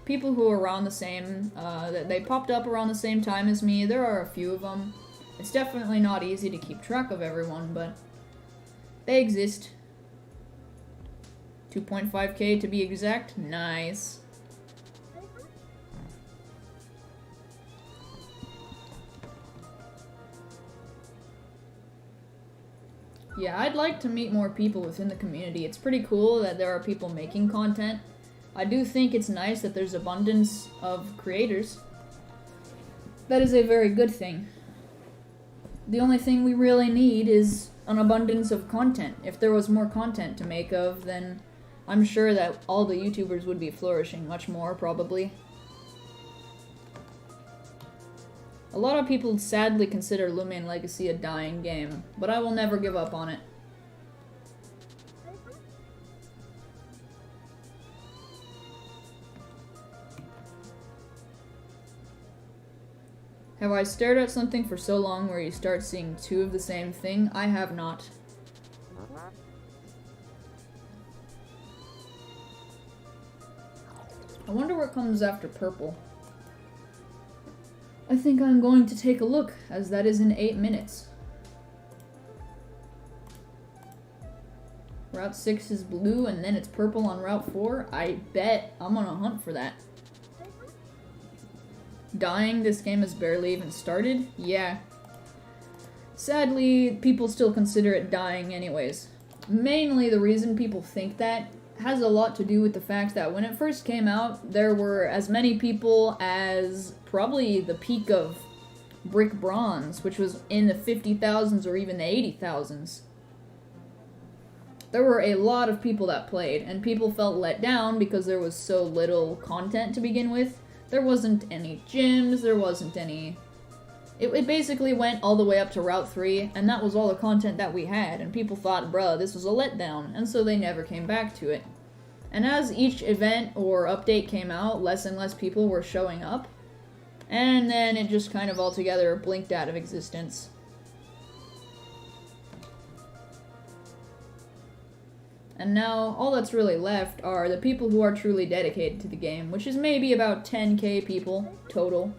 People who are around the same, they popped up around the same time as me. There are a few of them. It's definitely not easy to keep track of everyone, but they exist. 2.5k to be exact. Nice. Yeah, I'd like to meet more people within the community. It's pretty cool that there are people making content. I do think it's nice that there's abundance of creators. That is a very good thing. The only thing we really need is an abundance of content. If there was more content to make of, then I'm sure that all the YouTubers would be flourishing much more, probably. A lot of people sadly consider Loomian Legacy a dying game, but I will never give up on it. Have I stared at something for so long where you start seeing two of the same thing? I have not. I wonder what comes after purple. I think I'm going to take a look, as that is in 8 minutes. Route 6 is blue, and then it's purple on Route 4. I bet I'm on a hunt for that. Dying, this game has barely even started? Yeah. Sadly, people still consider it dying anyways. Mainly the reason people think that has a lot to do with the fact that when it first came out, there were as many people as probably the peak of Brick Bronze, which was in the 50,000s or even the 80,000s. There were a lot of people that played, and people felt let down because there was so little content to begin with. There wasn't any gyms, there wasn't any... It basically went all the way up to Route 3, and that was all the content that we had, and people thought, bruh, this was a letdown, and so they never came back to it. And as each event or update came out, less and less people were showing up, and then it just kind of altogether blinked out of existence. And now, all that's really left are the people who are truly dedicated to the game, which is maybe about 10k people total.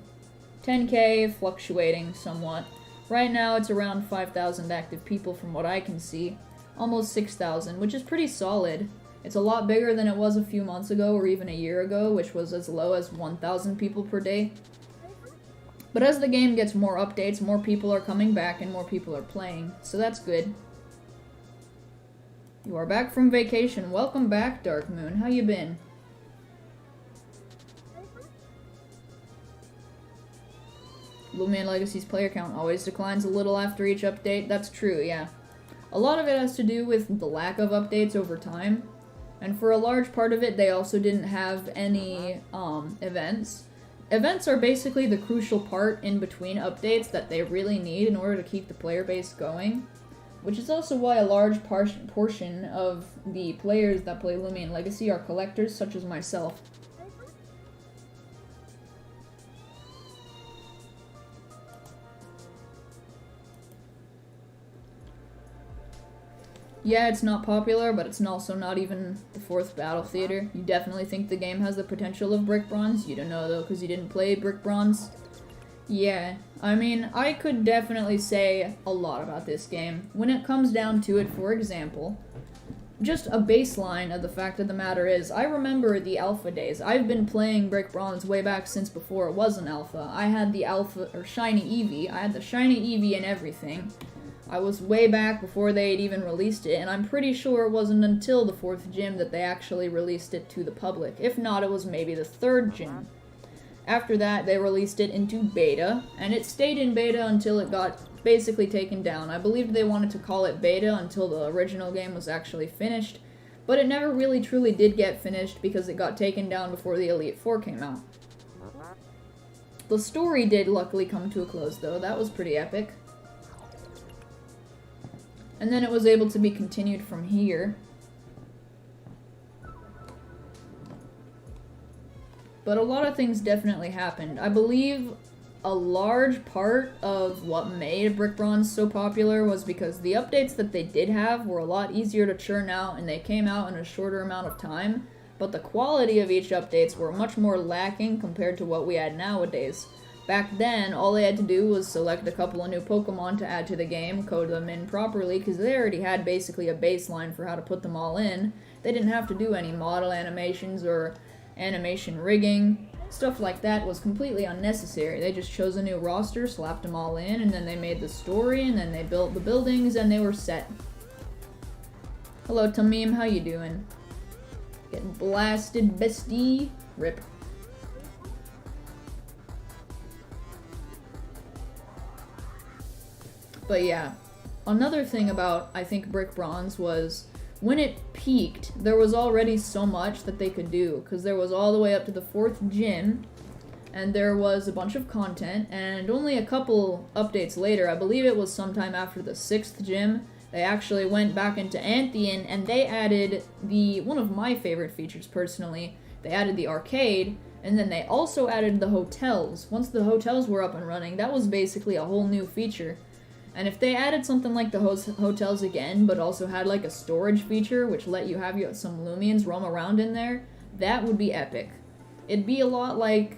10k, fluctuating somewhat. Right now, it's around 5,000 active people from what I can see. Almost 6,000, which is pretty solid. It's a lot bigger than it was a few months ago or even a year ago, which was as low as 1,000 people per day. But as the game gets more updates, more people are coming back and more people are playing, so that's good. You are back from vacation. Welcome back, Dark Moon. How you been? Loomian Legacy's player count always declines a little after each update. That's true, yeah. A lot of it has to do with the lack of updates over time. And for a large part of it, they also didn't have any events. Events are basically the crucial part in between updates that they really need in order to keep the player base going. Which is also why a large portion of the players that play Loomian Legacy are collectors, such as myself. Yeah, it's not popular, but it's also not even the 4th Battle Theater. You definitely think the game has the potential of Brick Bronze? You don't know, though, because you didn't play Brick Bronze. Yeah, I mean, I could definitely say a lot about this game. When it comes down to it, for example, just a baseline of the fact of the matter is, I remember the alpha days. I've been playing Brick Bronze way back since before it was an alpha. I had the alpha, or Shiny Eevee. I had the Shiny Eevee and everything. I was way back before they had even released it, and I'm pretty sure it wasn't until the 4th gym that they actually released it to the public. If not, it was maybe the 3rd gym. After that, they released it into beta, and it stayed in beta until it got basically taken down. I believe they wanted to call it beta until the original game was actually finished, but it never really truly did get finished because it got taken down before the Elite Four came out. The story did luckily come to a close, though. That was pretty epic. And then it was able to be continued from here. But a lot of things definitely happened. I believe a large part of what made Brick Bronze so popular was because the updates that they did have were a lot easier to churn out and they came out in a shorter amount of time, but the quality of each updates were much more lacking compared to what we had nowadays. Back then, all they had to do was select a couple of new Pokemon to add to the game, code them in properly, because they already had basically a baseline for how to put them all in. They didn't have to do any model animations or animation rigging. Stuff like that was completely unnecessary. They just chose a new roster, slapped them all in, and then they made the story, and then they built the buildings, and they were set. Hello, Tamim, how you doing? Getting blasted, bestie. Rip. But yeah, another thing about, I think, Brick Bronze was when it peaked, there was already so much that they could do, because there was all the way up to the 4th gym, and there was a bunch of content, and only a couple updates later, I believe it was sometime after the 6th gym, they actually went back into Anthean, and they added one of my favorite features personally, they added the arcade, And then they also added the hotels. Once the hotels were up and running, that was basically a whole new feature. And if they added something like the hotels again, but also had like a storage feature, which let you have some Loomians roam around in there, that would be epic. It'd be a lot like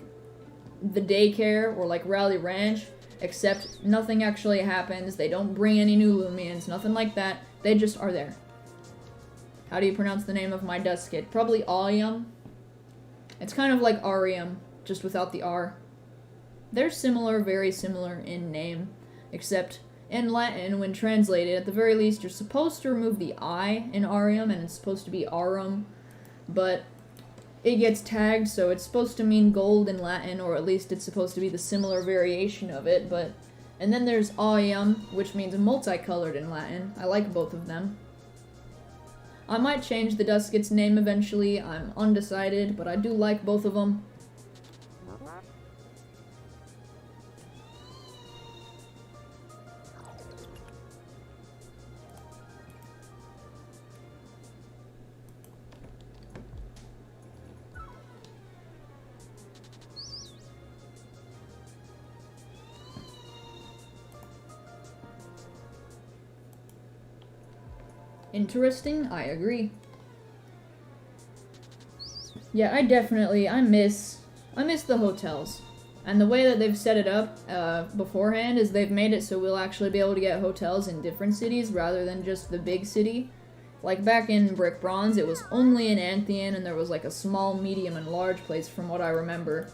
the daycare or like Rally Ranch, except nothing actually happens. They don't bring any new Loomians, nothing like that. They just are there. How do you pronounce the name of my Duskit? Probably Aulium. It's kind of like Arium, just without the R. They're similar, very similar in name, except in Latin, when translated, at the very least, you're supposed to remove the I in Arium, and it's supposed to be Arum, but it gets tagged, so it's supposed to mean gold in Latin, or at least it's supposed to be the similar variation of it, but... And then there's Aulium, which means multicolored in Latin. I like both of them. I might change the Duskit's name eventually. I'm undecided, but I do like both of them. Interesting, I agree. Yeah, I miss the hotels. And the way that they've set it up beforehand is they've made it so we'll actually be able to get hotels in different cities rather than just the big city. Like back in Brick Bronze, it was only in Antheon, and there was like a small, medium, and large place from what I remember.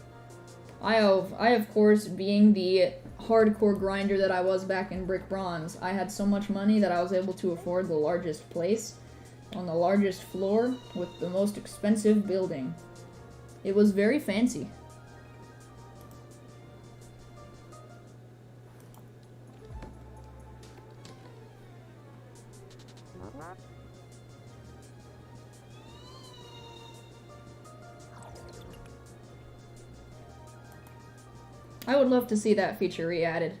I, of course, being the hardcore grinder that I was back in Brick Bronze, I had so much money that I was able to afford the largest place on the largest floor with the most expensive building. It was very fancy. I would love to see that feature re-added.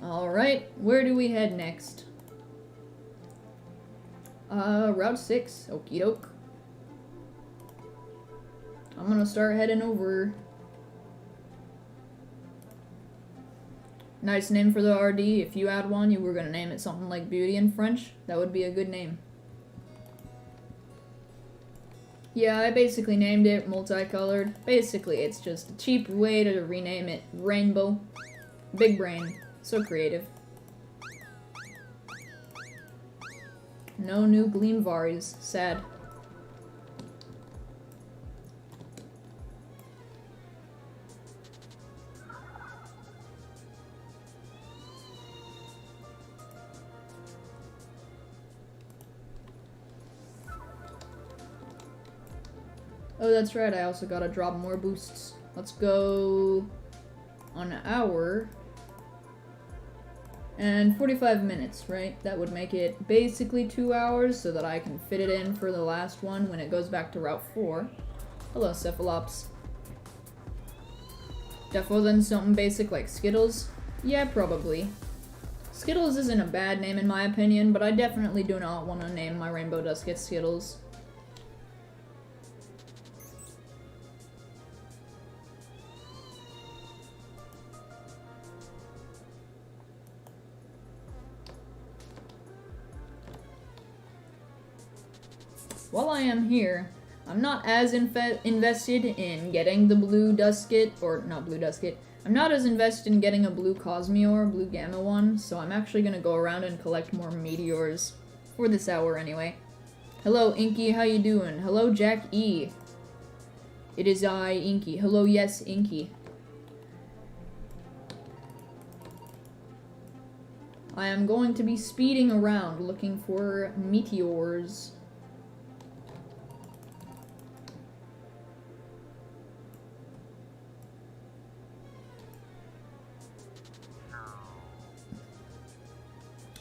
Alright, where do we head next? Route 6, okie doke. I'm gonna start heading over. Nice name for the RD. If you had one, you were gonna name it something like Beauty in French. That would be a good name. Yeah, I basically named it multicolored. Basically, it's just a cheap way to rename it Rainbow. Big brain. So creative. No new Gleamvaries. Sad. Oh, that's right, I also gotta drop more boosts. Let's go on an hour and 45 minutes, right? That would make it basically 2 hours so that I can fit it in for the last one when it goes back to Route 4. Hello, Cephalops. Defo then something basic like Skittles? Yeah, probably. Skittles isn't a bad name in my opinion, but I definitely do not want to name my Rainbow Duskit Skittles. While I am here, I'm not as invested in getting the blue Duskit, or not blue Duskit, I'm not as invested in getting a blue Cosmiore, blue Gamma one, so I'm actually gonna go around and collect more meteors, for this hour anyway. Hello Inky, how you doing? Hello Jack E. It is I, Inky. Hello, yes, Inky. I am going to be speeding around looking for meteors.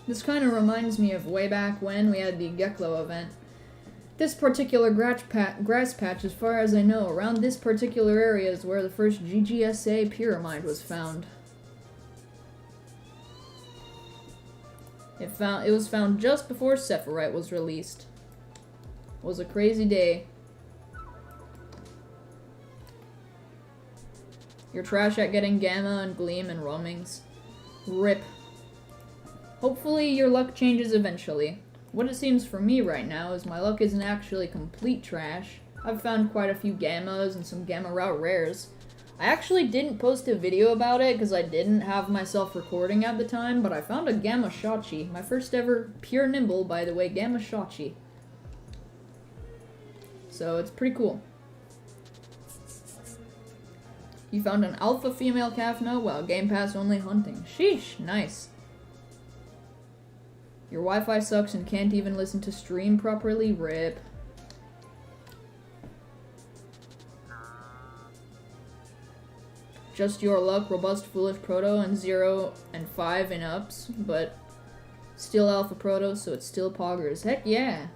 This kind of reminds me of way back when we had the Geklo event. This particular grass patch, as far as I know, around this particular area is where the first GGSA pyramid was found. It was found just before Sephirite was released. It was a crazy day. You're trash at getting Gamma and Gleam and roamings. RIP. Hopefully your luck changes eventually. What it seems for me right now is my luck isn't actually complete trash. I've found quite a few Gammas and some Gamma Route rares. I actually didn't post a video about it because I didn't have myself recording at the time, but I found a Gamma Shachi. My first ever pure Nimble, by the way, Gamma Shachi. So it's pretty cool. You found an alpha female Cafno? Well, Game Pass only hunting. Sheesh, nice. Your Wi-Fi sucks and can't even listen to stream properly? RIP. Just your luck, robust, foolish proto, and 0 and 5 in ups, but still alpha proto, so it's still poggers. Heck yeah!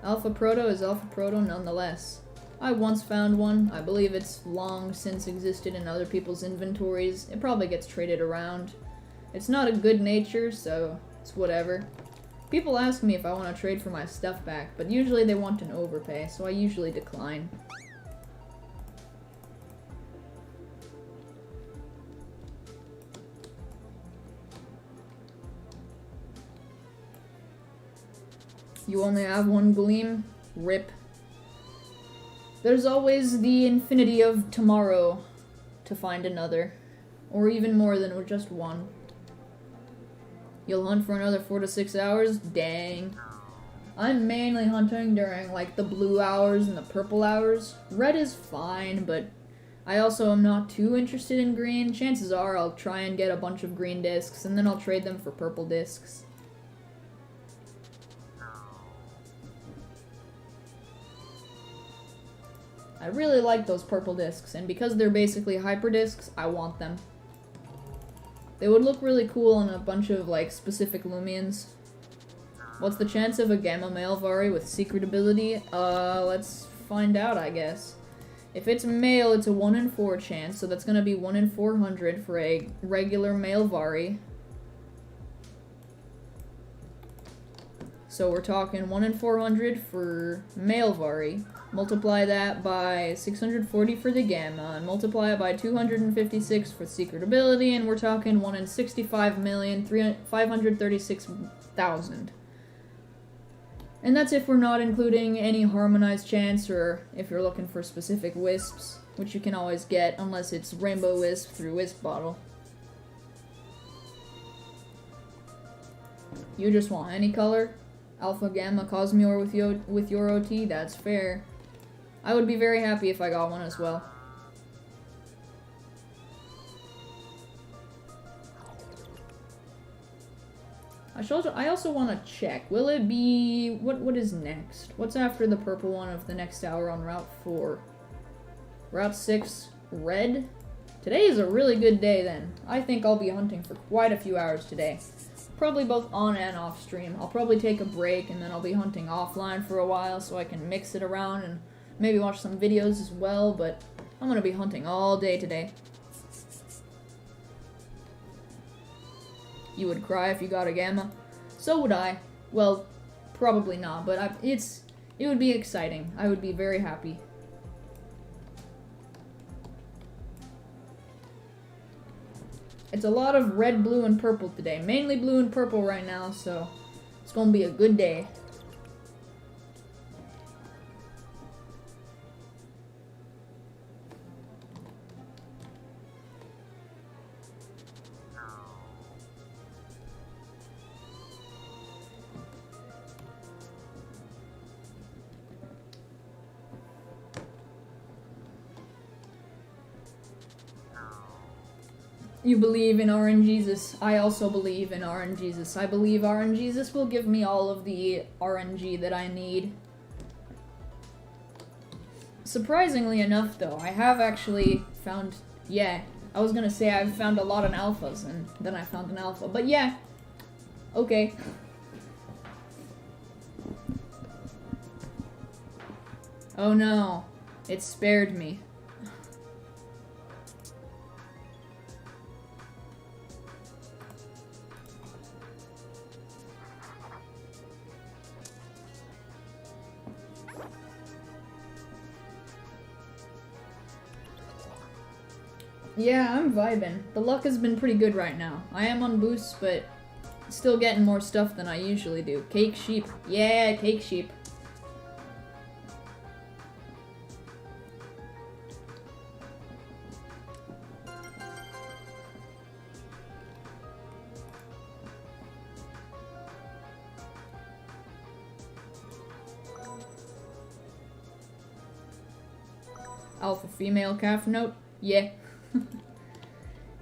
Alpha proto is alpha proto nonetheless. I once found one. I believe it's long since existed in other people's inventories. It probably gets traded around. It's not a good nature, so it's whatever. People ask me if I want to trade for my stuff back, but usually they want an overpay, so I usually decline. You only have one Gleam? RIP. There's always the infinity of tomorrow to find another. Or even more than just one. You'll hunt for another 4 to 6 hours? Dang. I'm mainly hunting during, like, the blue hours and the purple hours. Red is fine, but I also am not too interested in green. Chances are I'll try and get a bunch of green discs, and then I'll trade them for purple discs. I really like those purple discs, and because they're basically hyper discs, I want them. They would look really cool on a bunch of, like, specific Loomians. What's the chance of a Gamma Malevari with secret ability? Let's find out, I guess. If it's male, it's a 1 in 4 chance, so that's gonna be 1 in 400 for a regular Malevari. So we're talking 1 in 400 for Malevari. Multiply that by 640 for the Gamma, and multiply it by 256 for secret ability, and we're talking 1 in 65,536,000. And that's if we're not including any harmonized chance, or if you're looking for specific wisps, which you can always get, unless it's Rainbow Wisp through Wisp Bottle. You just want any color? Alpha, Gamma, Cosmiore with your OT? That's fair. I would be very happy if I got one as well. I also want to check. Will it be... What is next? What's after the purple one of the next hour on Route 4? Route 6, red? Today is a really good day then. I think I'll be hunting for quite a few hours today. Probably both on and off stream. I'll probably take a break and then I'll be hunting offline for a while so I can mix it around and maybe watch some videos as well, but I'm gonna be hunting all day today. You would cry if you got a Gamma. So would I. Well, probably not, but it would be exciting. I would be very happy. It's a lot of red, blue, and purple today. Mainly blue and purple right now, so it's gonna be a good day. You believe in RNGesus. I also believe in RNGesus. I believe RNGesus will give me all of the RNG that I need. Surprisingly enough, though, I have actually found... Yeah, I was gonna say I've found a lot of alphas, and then I found an alpha. But yeah, okay. Oh no, it spared me. Yeah, I'm vibing. The luck has been pretty good right now. I am on boosts, but still getting more stuff than I usually do. Cake sheep. Yeah, cake sheep. Alpha female calf note. Yeah.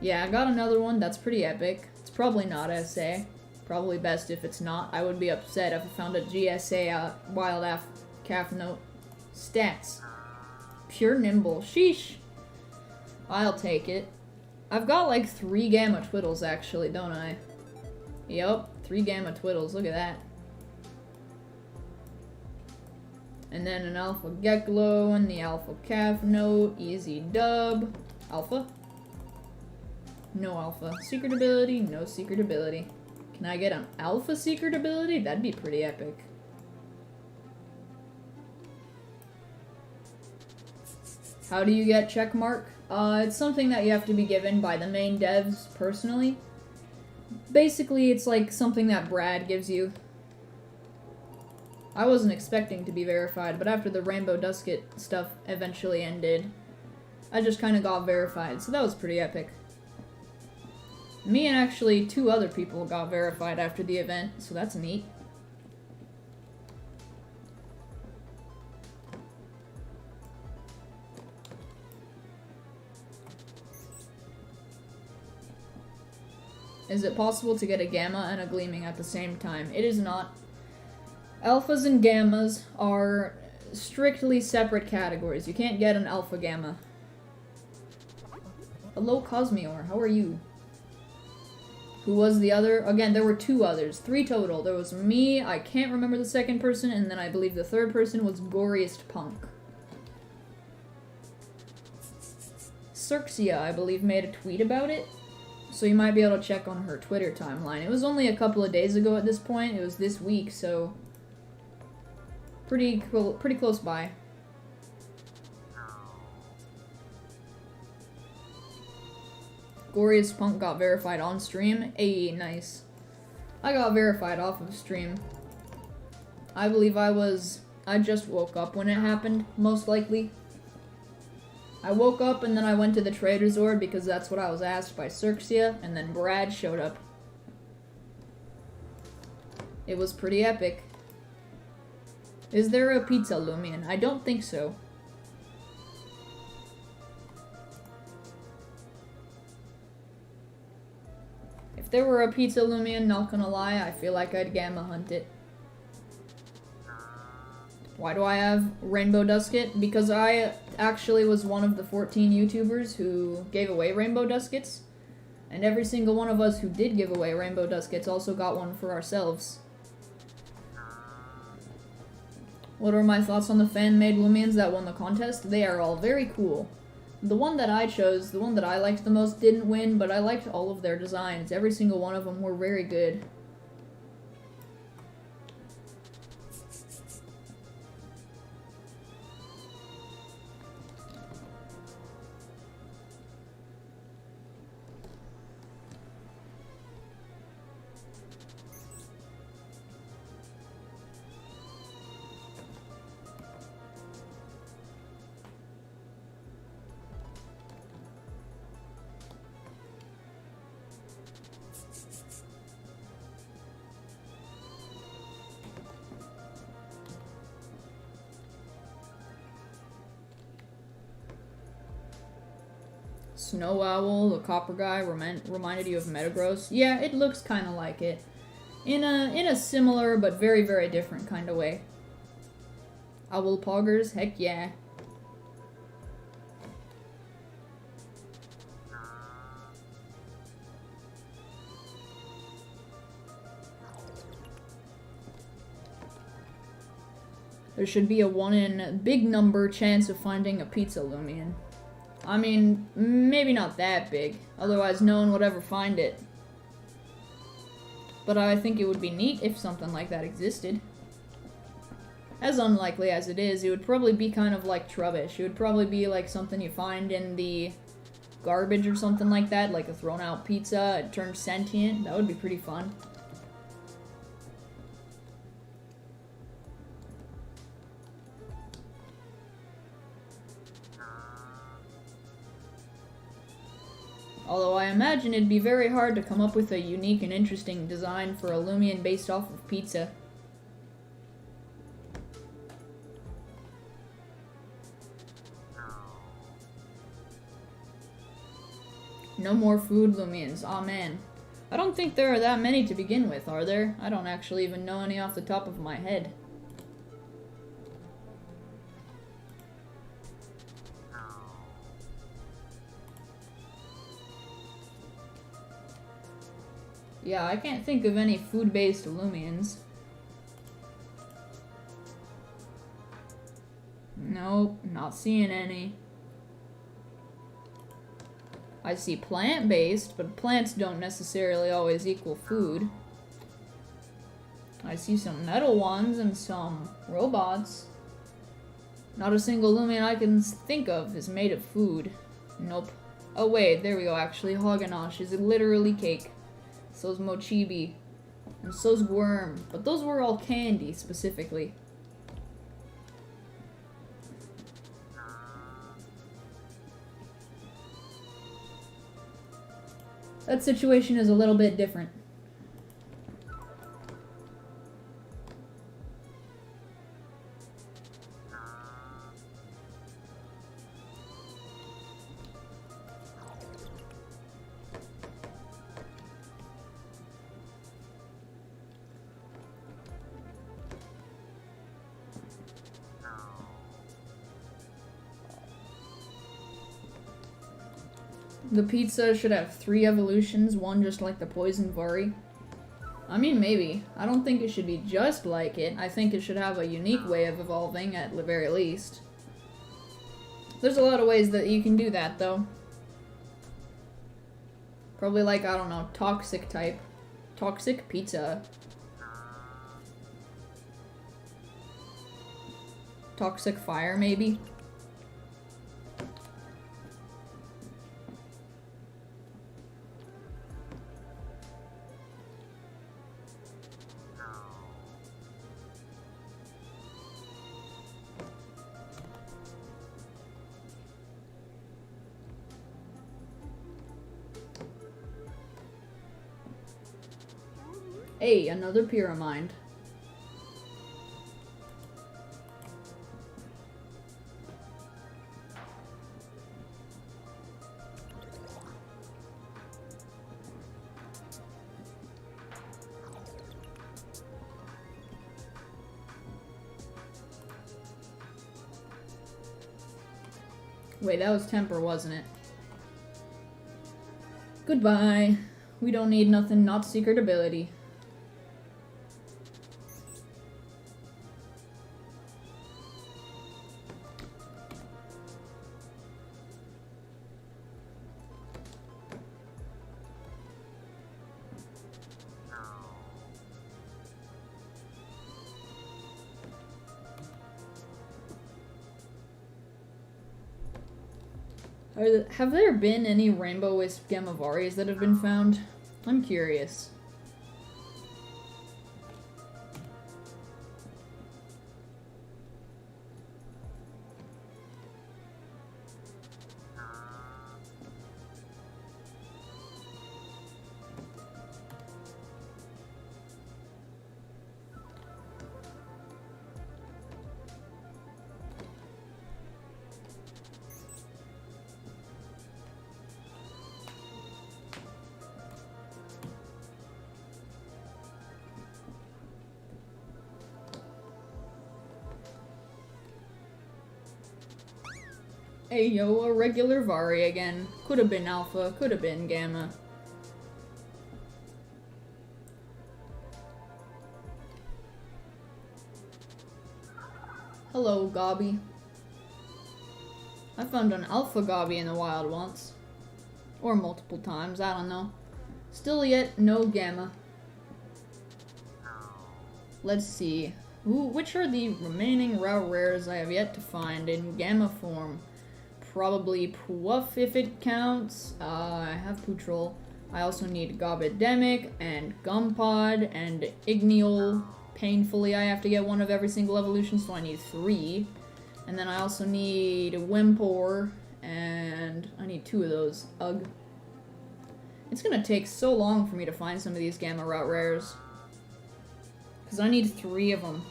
Yeah, I got another one. That's pretty epic. It's probably not SA. Probably best if it's not. I would be upset if I found a GSA wild calf note. Stats. Pure nimble. Sheesh. I'll take it. I've got like 3 gamma twiddles actually, don't I? Yup, 3 gamma twiddles. Look at that. And then an alpha Geklo and the alpha calf note. Easy dub. Alpha? No alpha. Secret ability? No secret ability. Can I get an alpha secret ability? That'd be pretty epic. How do you get checkmark? It's something that you have to be given by the main devs personally. Basically, it's like something that Brad gives you. I wasn't expecting to be verified, but after the Rainbow Dusket stuff eventually ended, I just kind of got verified, so that was pretty epic. Me and actually 2 other people got verified after the event, so that's neat. Is it possible to get a gamma and a gleaming at the same time? It is not. Alphas and gammas are strictly separate categories. You can't get an alpha gamma. Hello, Cosmiore. How are you? Who was the other? Again, there were 2 others. 3 total. There was me, I can't remember the second person, and then I believe the third person was Goriest Punk. Cirxia, I believe, made a tweet about it. So you might be able to check on her Twitter timeline. It was only a couple of days ago at this point. It was this week, so pretty cool, pretty close by. Goriest Punk got verified on stream. Ayy, nice. I got verified off of stream. I believe I just woke up when it happened, most likely. I woke up and then I went to the Trader's Zord because that's what I was asked by Cirxia, and then Brad showed up. It was pretty epic. Is there a pizza Loomian? I don't think so. If there were a pizza Loomian, not gonna lie, I feel like I'd gamma hunt it. Why do I have Rainbow Dusket? Because I actually was one of the 14 YouTubers who gave away Rainbow Duskets. And every single one of us who did give away Rainbow Duskets also got one for ourselves. What are my thoughts on the fan-made Loomians that won the contest? They are all very cool. The one that I chose, the one that I liked the most, didn't win, but I liked all of their designs. Every single one of them were very good. Snow Owl, the copper guy, reminded you of Metagross. Yeah, it looks kind of like it. In a similar but very, very different kind of way. Owl Poggers, heck yeah. There should be a 1 in big number chance of finding a pizza Loomian. I mean, maybe not that big, otherwise no one would ever find it. But I think it would be neat if something like that existed. As unlikely as it is, it would probably be kind of like Trubbish. It would probably be like something you find in the garbage or something like that, like a thrown out pizza, it turned sentient. That would be pretty fun. Although I imagine it'd be very hard to come up with a unique and interesting design for a Loomian based off of pizza. No more food Loomians. Aw, man. I don't think there are that many to begin with, are there? I don't actually even know any off the top of my head. Yeah, I can't think of any food-based Loomians. Nope, not seeing any. I see plant-based, but plants don't necessarily always equal food. I see some metal ones and some robots. Not a single Loomian I can think of is made of food. Nope. Oh wait, there we go actually. Haagen-Dazs is literally cake. So's Mochibi. And so's Worm. But those were all candy, specifically. That situation is a little bit different. The pizza should have 3 evolutions, one just like the poison Vari. I mean, maybe. I don't think it should be just like it. I think it should have a unique way of evolving, at the very least. There's a lot of ways that you can do that, though. Probably like, I don't know, toxic type. Toxic pizza. Toxic fire, maybe? Hey, another Pyramid. Wait, that was temper, wasn't it? Goodbye. We don't need nothing not secret ability. Have there been any Rainbow Wisp Gamavaris that have been found? I'm curious. Hey yo, a regular Vari again. Could have been Alpha, could have been Gamma. Hello, Gobby. I found an Alpha Gobby in the wild once. Or multiple times, I don't know. Still yet, no Gamma. Let's see. Which are the remaining rare rares I have yet to find in Gamma form? probably Pwuff if it counts. I have Pootrol. I also need Gobidemic and Gumpod and Igneol. Painfully, I have to get one of every single evolution, so I need 3. And then I also need Wimpor, and I need 2 of those. Ugh. It's gonna take so long for me to find some of these Gamma Route Rares. Because I need 3 of them.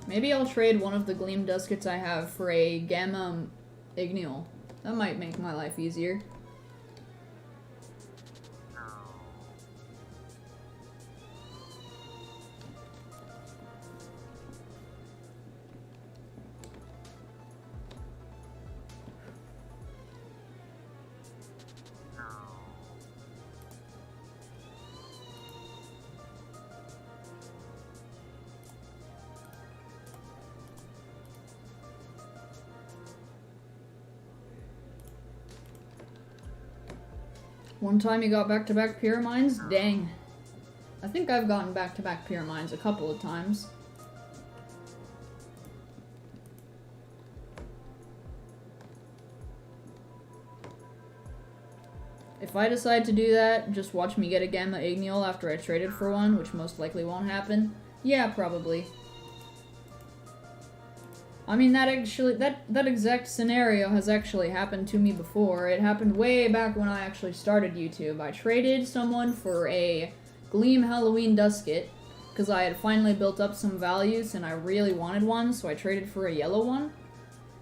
Maybe I'll trade one of the Gleam Duskets I have for a Gamma Igneol. That might make my life easier. One time you got back-to-back Pyramines? Dang. I think I've gotten back-to-back Pyramines a couple of times. If I decide to do that, just watch me get a Gamma Igneol after I traded for one, which most likely won't happen. Yeah, probably. I mean, that exact scenario has actually happened to me before. It happened way back when I actually started YouTube. I traded someone for a Gleam Halloween Dusket, because I had finally built up some values and I really wanted one, so I traded for a yellow one.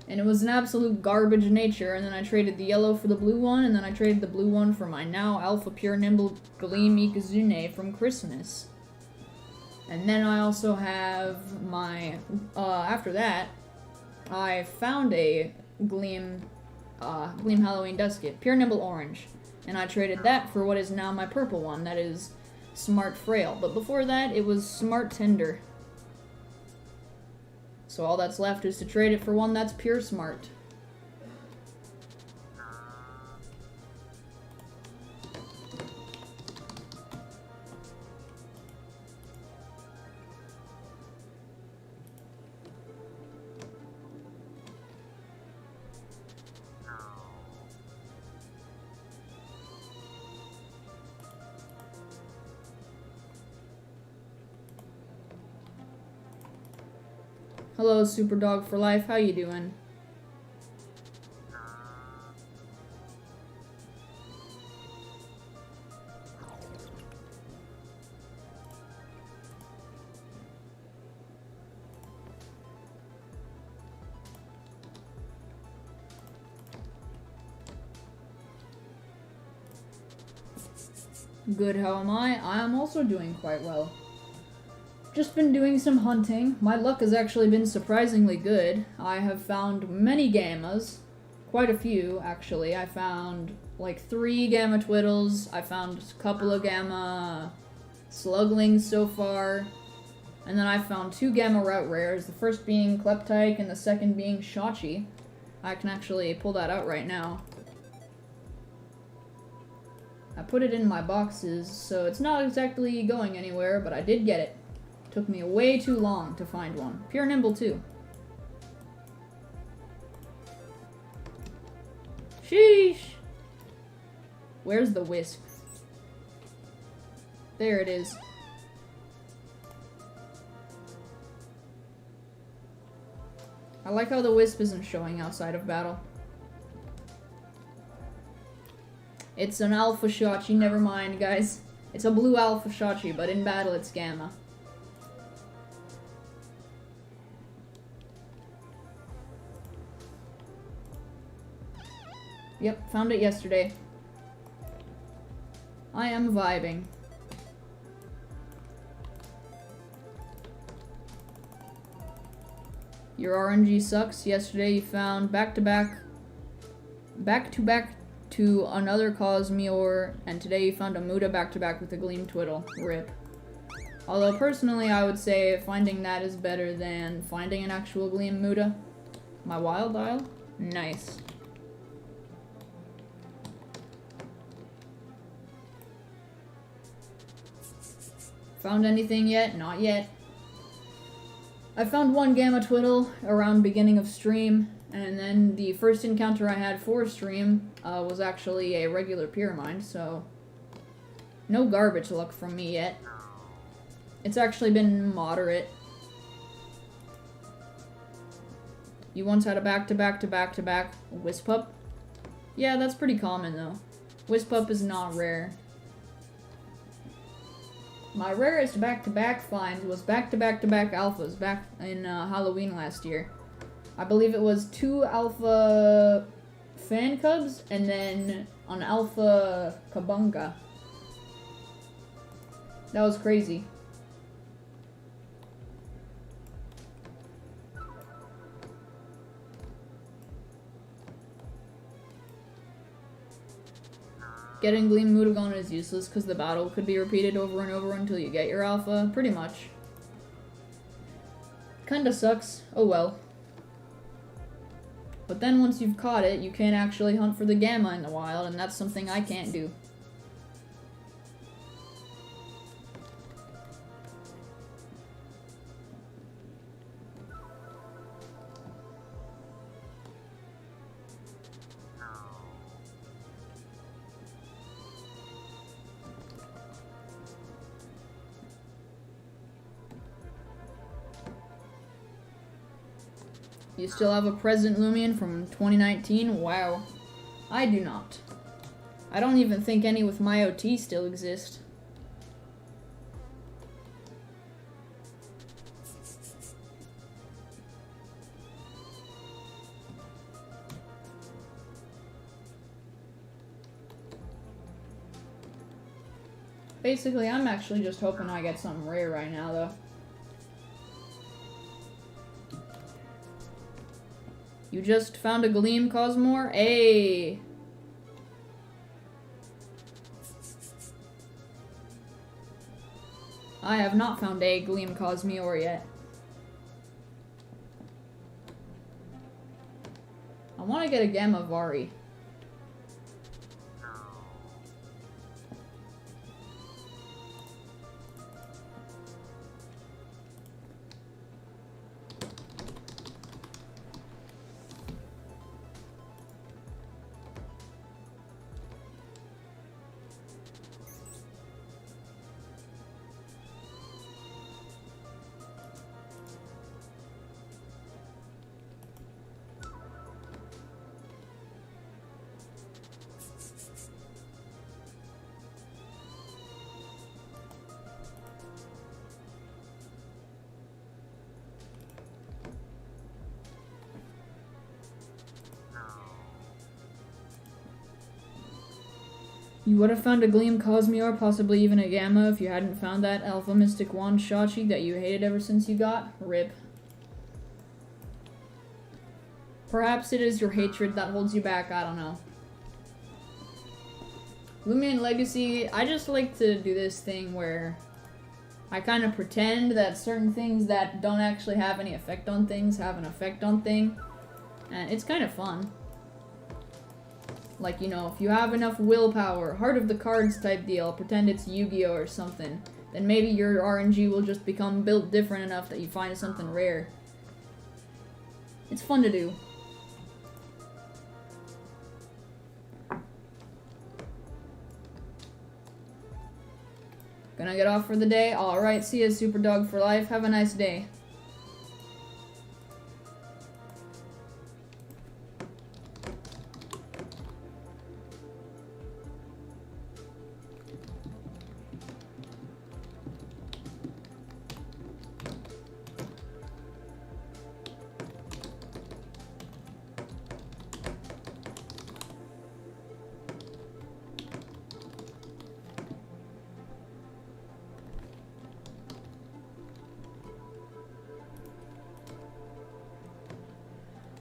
And it was an absolute garbage nature, and then I traded the yellow for the blue one, and then I traded the blue one for my now Alpha Pure Nimble Gleam Ikazune from Christmas. And then I also have my, after that, I found a Gleam Halloween Dusket, Pure Nimble Orange, and I traded that for what is now my purple one, that is Smart Frail. But before that, it was Smart Tender. So all that's left is to trade it for one that's Pure Smart. Hello, Superdog for Life. How you doing? Good, how am I? I am also doing quite well. Just been doing some hunting. My luck has actually been surprisingly good. I have found many Gammas. Quite a few, actually. I found like 3 Gamma Twiddles. I found a couple of Gamma Sluglings so far. And then I found 2 Gamma Route Rares. The first being Kleptyke and the second being Shachi. I can actually pull that out right now. I put it in my boxes, so it's not exactly going anywhere, but I did get it. Took me way too long to find one. Pure Nimble, too. Sheesh! Where's the Wisp? There it is. I like how the Wisp isn't showing outside of battle. It's an Alpha Shachi, never mind, guys. It's a blue Alpha Shachi, but in battle it's Gamma. Yep, found it yesterday. I am vibing. Your RNG sucks. Yesterday you found back-to-back to another Cosmiore, and today you found a Muda back-to-back with a Gleam Twiddle. RIP. Although personally I would say finding that is better than finding an actual Gleam Muda. My Wild Isle? Nice. Found anything yet? Not yet. I found one Gamma Twiddle around beginning of stream, and then the first encounter I had for stream was actually a regular Pyramide, so no garbage luck from me yet. It's actually been moderate. You once had a back-to-back-to-back-to-back Wispup? Yeah, that's pretty common though. Wispup is not rare. My rarest back-to-back find was back-to-back-to-back alphas back in Halloween last year. I believe it was 2 alpha fan cubs and then an alpha kabunga. That was crazy. Getting Gleam Mutagon is useless because the battle could be repeated over and over until you get your alpha, pretty much. Kinda sucks, oh well. But then once you've caught it, you can't actually hunt for the Gamma in the wild, and that's something I can't do. You still have a present Loomian from 2019? Wow. I do not. I don't even think any with my OT still exist. Basically, I'm actually just hoping I get something rare right now, though. You just found a Gleam Cosmiore? Hey! I have not found a Gleam Cosmiore yet. I want to get a Gamma Vari. You would have found a Gleam Cosmiore, possibly even a Gamma, if you hadn't found that Alpha Mystic Wand Shachi that you hated ever since you got. RIP. Perhaps it is your hatred that holds you back, I don't know. Loomian Legacy, I just like to do this thing where I kind of pretend that certain things that don't actually have any effect on things have an effect on things. And it's kind of fun. Like, you know, if you have enough willpower, Heart of the Cards type deal, pretend it's Yu-Gi-Oh! Or something, then maybe your RNG will just become built different enough that you find something rare. It's fun to do. Gonna get off for the day? Alright, see ya, Superdog for life. Have a nice day.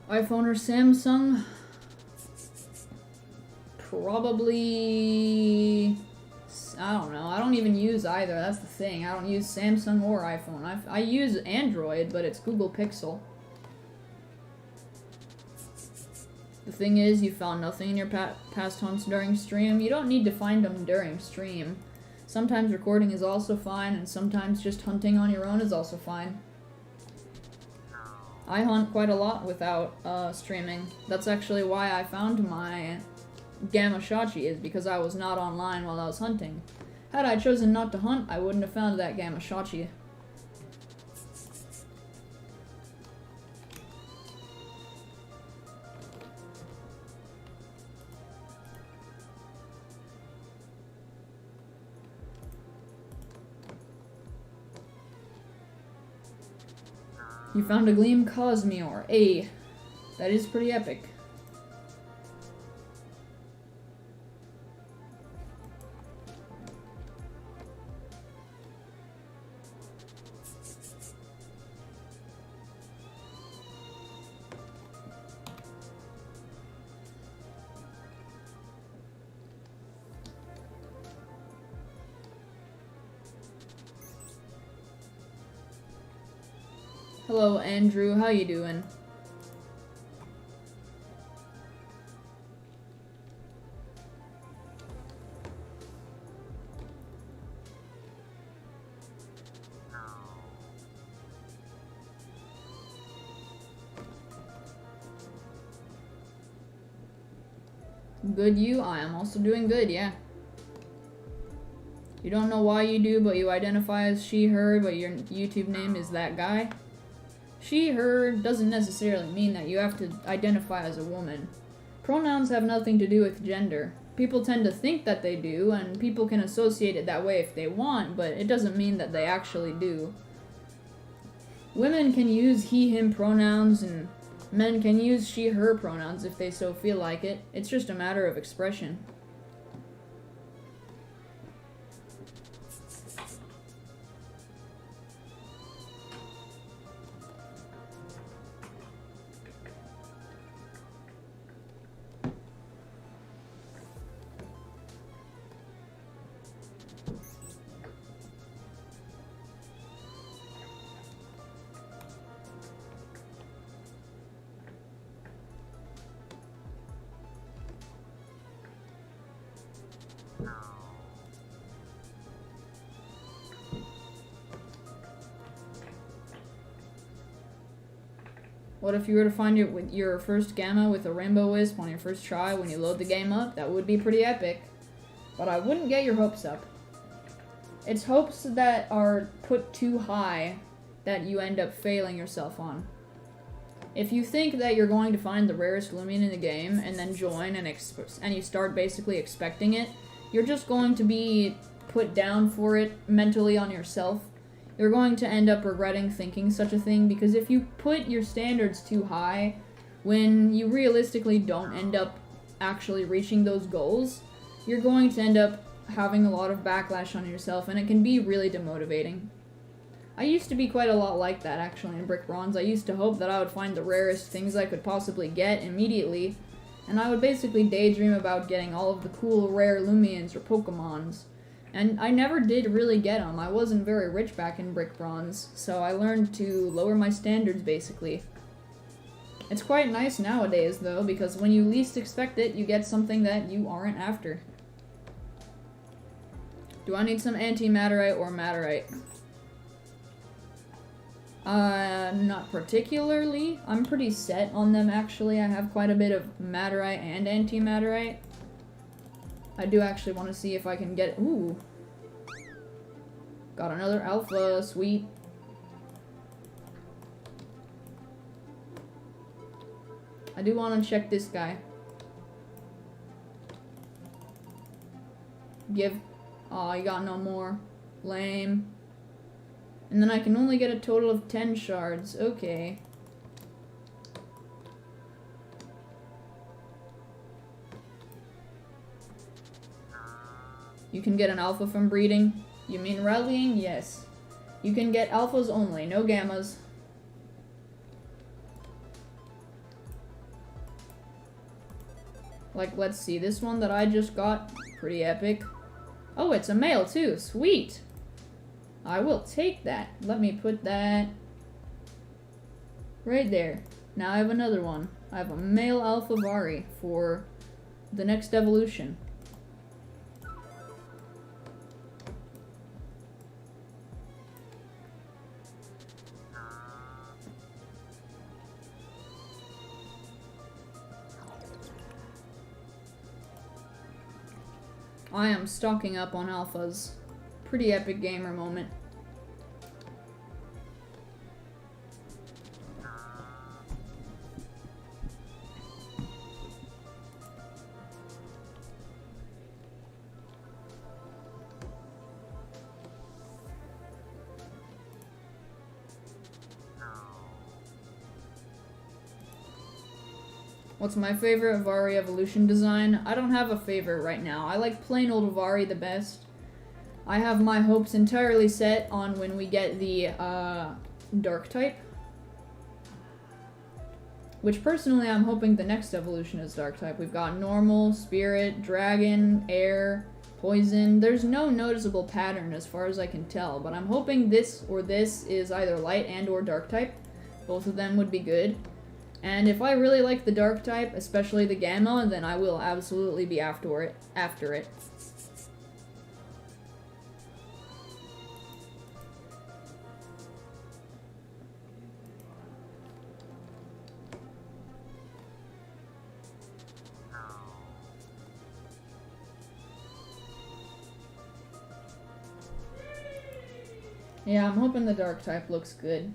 iPhone or Samsung? Probably... I don't know. I don't even use either. That's the thing. I don't use Samsung or iPhone. I use Android, but it's Google Pixel. The thing is, you found nothing in your past hunts during stream. You don't need to find them during stream. Sometimes recording is also fine, and sometimes just hunting on your own is also fine. I hunt quite a lot without streaming. That's actually why I found my Gamma Shachi, is because I was not online while I was hunting. Had I chosen not to hunt, I wouldn't have found that Gamma Shachi. You found a Gleam Cosmiore. That is pretty epic. Hello, Andrew. How you doing? Good, you? I am also doing good, yeah. You don't know why you do, but you identify as she, her, but your YouTube name is that guy? She, her doesn't necessarily mean that you have to identify as a woman. Pronouns have nothing to do with gender. People tend to think that they do, and people can associate it that way if they want, but it doesn't mean that they actually do. Women can use he, him pronouns, and men can use she, her pronouns if they so feel like it. It's just a matter of expression. What if you were to find your first Gamma with a Rainbow Wisp on your first try when you load the game up? That would be pretty epic. But I wouldn't get your hopes up. It's hopes that are put too high that you end up failing yourself on. If you think that you're going to find the rarest Loomian in the game and then join and you start basically expecting it, you're just going to be put down for it mentally on yourself. You're going to end up regretting thinking such a thing, because if you put your standards too high, when you realistically don't end up actually reaching those goals, you're going to end up having a lot of backlash on yourself, and it can be really demotivating. I used to be quite a lot like that, actually, in Brick Bronze. I used to hope that I would find the rarest things I could possibly get immediately, and I would basically daydream about getting all of the cool, rare Loomians or Pokemons. And I never did really get them. I wasn't very rich back in Brick Bronze, so I learned to lower my standards, basically. It's quite nice nowadays, though, because when you least expect it, you get something that you aren't after. Do I need some antimatterite or matterite? Not particularly. I'm pretty set on them, actually. I have quite a bit of matterite and antimatterite. I do actually want to see if I can get... Ooh. Got another alpha. Sweet. I do want to check this guy. Give... Aw, you got no more. Lame. And then I can only get a total of 10 shards. Okay. You can get an alpha from breeding. You mean rallying? Yes. You can get alphas only, no gammas. Like, let's see, this one that I just got, pretty epic. Oh, it's a male too, sweet. I will take that. Let me put that right there. Now I have another one. I have a male alpha Vari for the next evolution. I am stocking up on alphas. Pretty epic gamer moment. What's my favorite Avari evolution design? I don't have a favorite right now. I like plain old Avari the best. I have my hopes entirely set on when we get the Dark type. Which personally I'm hoping the next evolution is Dark type. We've got Normal, Spirit, Dragon, Air, Poison. There's no noticeable pattern as far as I can tell, but I'm hoping this or this is either Light and or Dark type. Both of them would be good. And if I really like the Dark type, especially the Gamma, then I will absolutely be after it. Yeah, I'm hoping the Dark type looks good.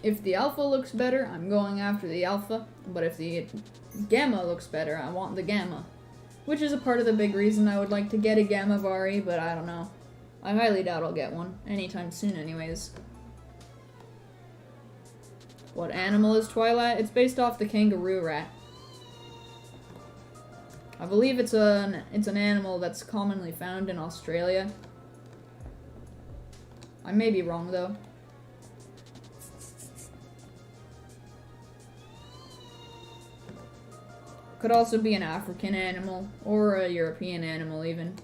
If the Alpha looks better, I'm going after the Alpha, but if the Gamma looks better, I want the Gamma. Which is a part of the big reason I would like to get a Gamma Vari, but I don't know. I highly doubt I'll get one, anytime soon anyways. What animal is Twilight? It's based off the kangaroo rat. I believe it's an animal that's commonly found in Australia. I may be wrong though. Could also be an African animal, or a European animal even.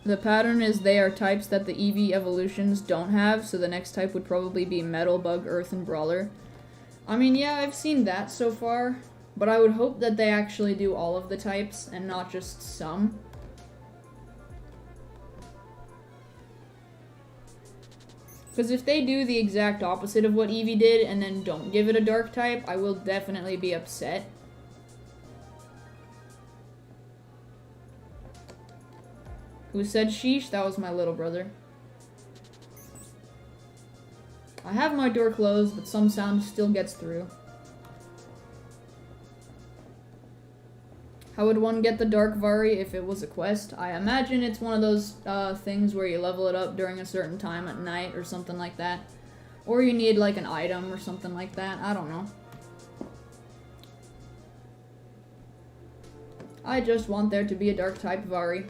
The pattern is they are types that the EV evolutions don't have, so the next type would probably be Metal, Bug, Earth, and Brawler. I mean, yeah, I've seen that so far, but I would hope that they actually do all of the types, and not just some. Because if they do the exact opposite of what Eevee did and then don't give it a Dark type, I will definitely be upset. Who said sheesh? That was my little brother. I have my door closed, but some sound still gets through. How would one get the Dark Vari if it was a quest? I imagine it's one of those things where you level it up during a certain time at night or something like that. Or you need like an item or something like that. I don't know. I just want there to be a Dark type Vari.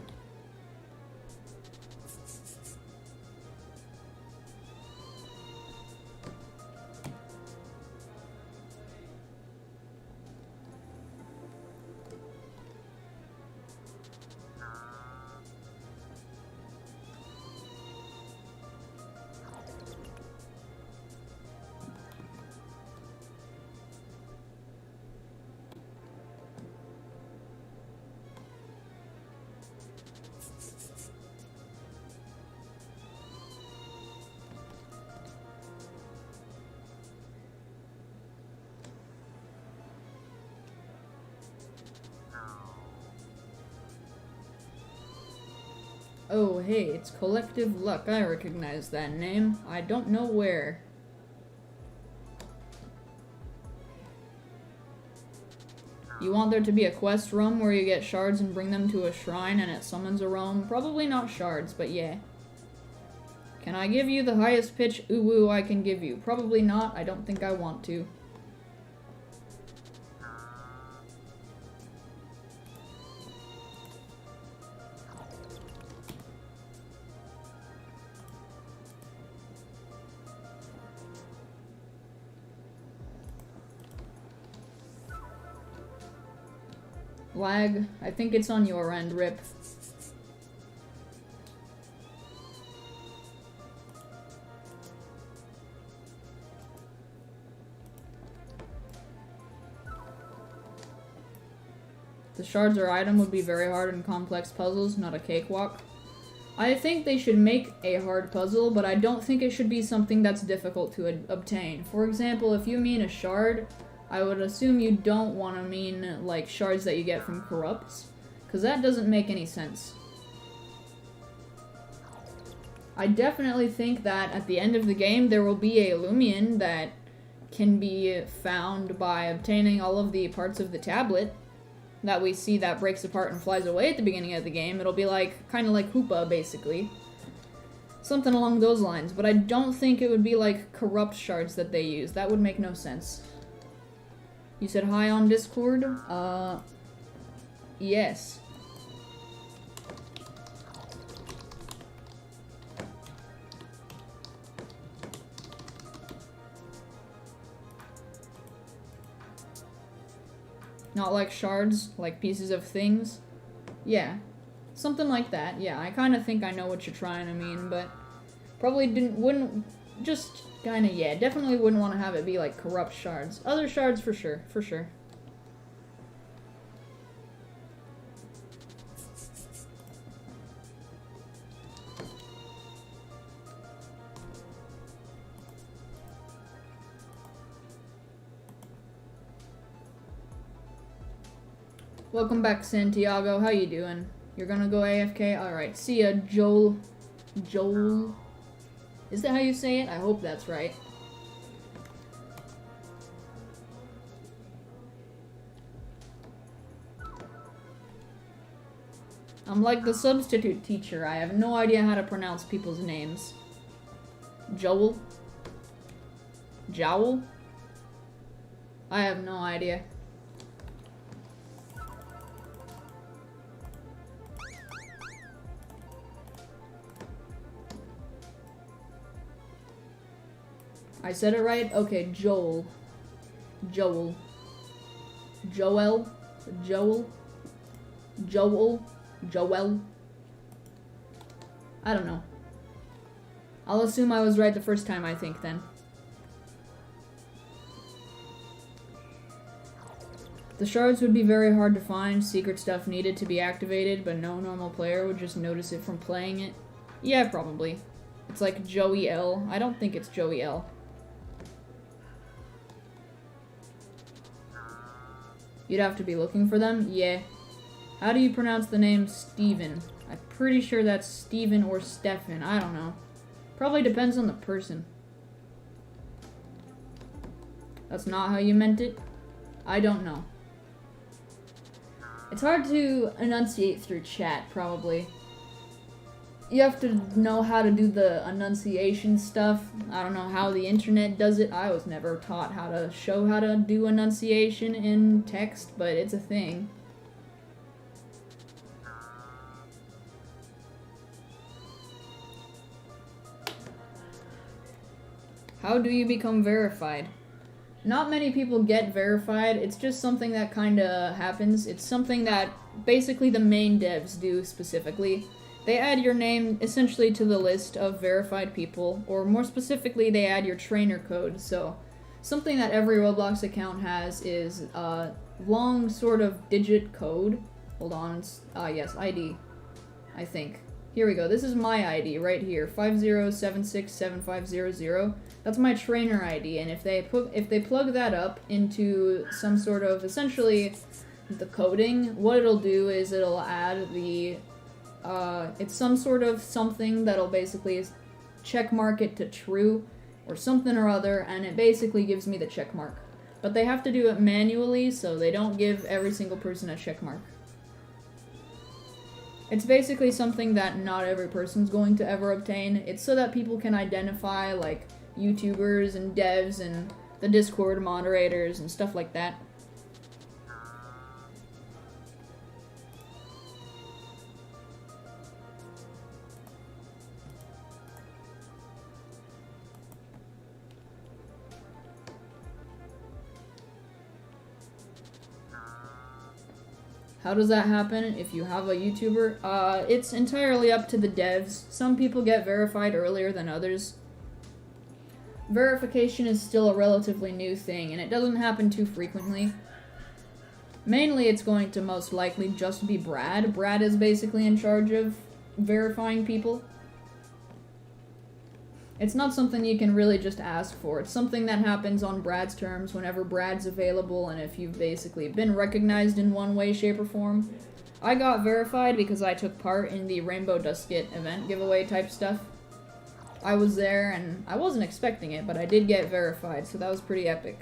Oh, hey, it's Collective Luck. I recognize that name. I don't know where. You want there to be a quest room where you get shards and bring them to a shrine and it summons a roam? Probably not shards, but yeah. Can I give you the highest pitch ooh-woo I can give you? Probably not. I don't think I want to. Lag. I think it's on your end, Rip. The shards or item would be very hard in complex puzzles, not a cakewalk. I think they should make a hard puzzle, but I don't think it should be something that's difficult to obtain. For example, if you mean a shard, I would assume you don't want to mean, like, shards that you get from corrupts, because that doesn't make any sense. I definitely think that at the end of the game there will be a Loomian that can be found by obtaining all of the parts of the tablet that we see that breaks apart and flies away at the beginning of the game. It'll be like, kind of like Hoopa, basically. Something along those lines, but I don't think it would be like corrupt shards that they use. That would make no sense. You said hi on Discord? Yes. Not like shards, like pieces of things. Yeah. Something like that. Yeah, I kind of think I know what you're trying to mean, but probably wouldn't, just kind of, yeah, definitely wouldn't want to have it be like corrupt shards. Other shards for sure, for sure. Welcome back, Santiago. How you doing? You're gonna go AFK? Alright, see ya, Joel. Joel? Is that how you say it? I hope that's right. I'm like the substitute teacher. I have no idea how to pronounce people's names. Joel? Jowl? I have no idea. I said it right? Okay, Joel. Joel. Joel? Joel? Joel? Joel? I don't know. I'll assume I was right the first time, I think, then. The shards would be very hard to find. Secret stuff needed to be activated, but no normal player would just notice it from playing it. Yeah, probably. It's like Joey L. I don't think it's Joey L. You'd have to be looking for them? Yeah. How do you pronounce the name Steven? I'm pretty sure that's Steven or Stefan. I don't know. Probably depends on the person. That's not how you meant it? I don't know. It's hard to enunciate through chat, probably. You have to know how to do the enunciation stuff. I don't know how the internet does it. I was never taught how to show how to do enunciation in text, but it's a thing. How do you become verified? Not many people get verified. It's just something that kinda happens. It's something that basically the main devs do specifically. They add your name essentially to the list of verified people, or more specifically, they add your trainer code. So, something that every Roblox account has is a long sort of digit code. Hold on, yes, ID, I think. Here we go, this is my ID right here, 50767500. That's my trainer ID, and if they plug that up into some sort of, essentially, the coding, what it'll do is it'll add the it's some sort of something that'll basically check mark it to true or something or other, and it basically gives me the check mark. But they have to do it manually, so they don't give every single person a check mark. It's basically something that not every person's going to ever obtain. It's so that people can identify, like, YouTubers and devs and the Discord moderators and stuff like that. How does that happen if you have a YouTuber? It's entirely up to the devs. Some people get verified earlier than others. Verification is still a relatively new thing, and it doesn't happen too frequently. Mainly, it's going to most likely just be Brad. Brad is basically in charge of verifying people. It's not something you can really just ask for. It's something that happens on Brad's terms whenever Brad's available and if you've basically been recognized in one way, shape, or form. I got verified because I took part in the Rainbow Dusket event giveaway type stuff. I was there and I wasn't expecting it, but I did get verified, so that was pretty epic.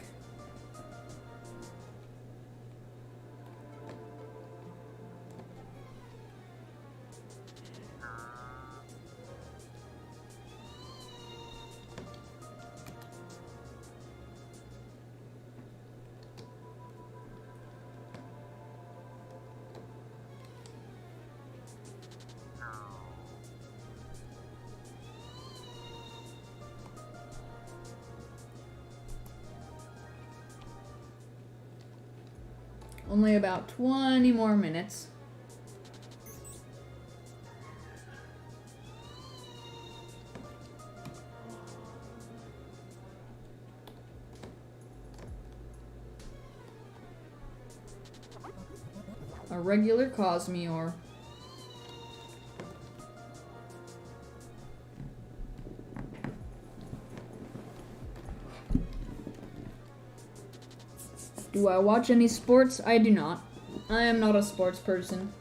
Only about 20 more minutes. A regular Cosmiore. Do I watch any sports? I do not. I am not a sports person.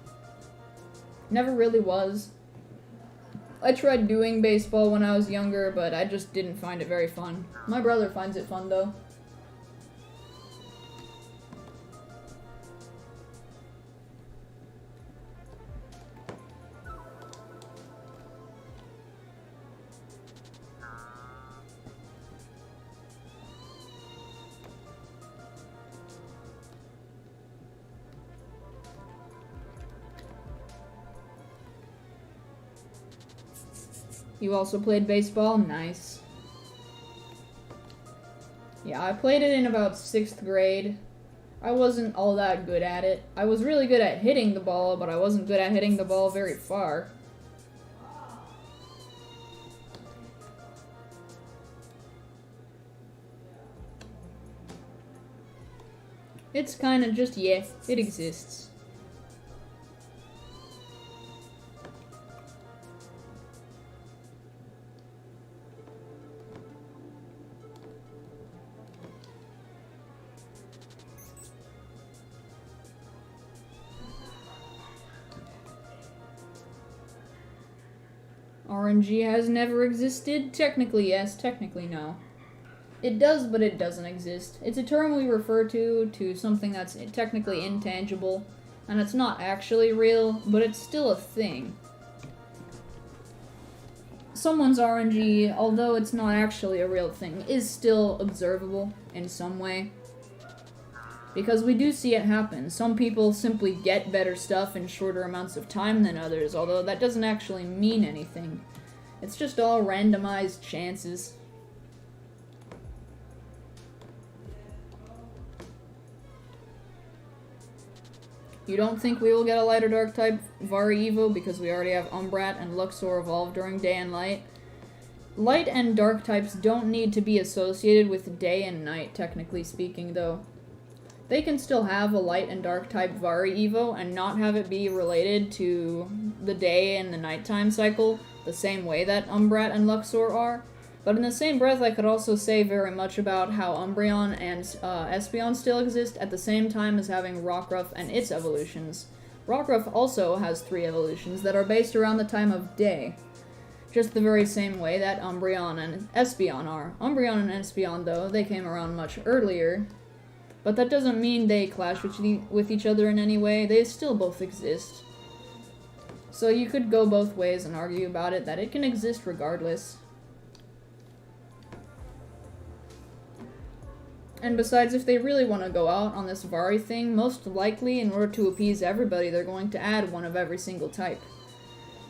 Never really was. I tried doing baseball when I was younger, but I just didn't find it very fun. My brother finds it fun, though. You also played baseball? Nice. Yeah, I played it in about 6th grade. I wasn't all that good at it. I was really good at hitting the ball, but I wasn't good at hitting the ball very far. It's kinda just, yeah, it exists. RNG has never existed? Technically yes, technically no. It does, but it doesn't exist. It's a term we refer to something that's technically intangible, and it's not actually real, but it's still a thing. Someone's RNG, although it's not actually a real thing, is still observable in some way. Because we do see it happen. Some people simply get better stuff in shorter amounts of time than others, although that doesn't actually mean anything. It's just all randomized chances. You don't think we will get a Light or Dark type Vari Evo because we already have Umbrat and Luxor evolved during Day and Light? Light and Dark types don't need to be associated with Day and Night, technically speaking, though. They can still have a Light and Dark type Vari Evo and not have it be related to the day and the nighttime cycle the same way that Umbrat and Luxor are. But in the same breath, I could also say very much about how Umbreon and Espeon still exist at the same time as having Rockruff and its evolutions. Rockruff also has 3 evolutions that are based around the time of day, just the very same way that Umbreon and Espeon are. Umbreon and Espeon, though, they came around much earlier, but that doesn't mean they clash with each other in any way. They still both exist. So you could go both ways and argue about it, that it can exist regardless. And besides, if they really want to go out on this Vari thing, most likely, in order to appease everybody, they're going to add one of every single type.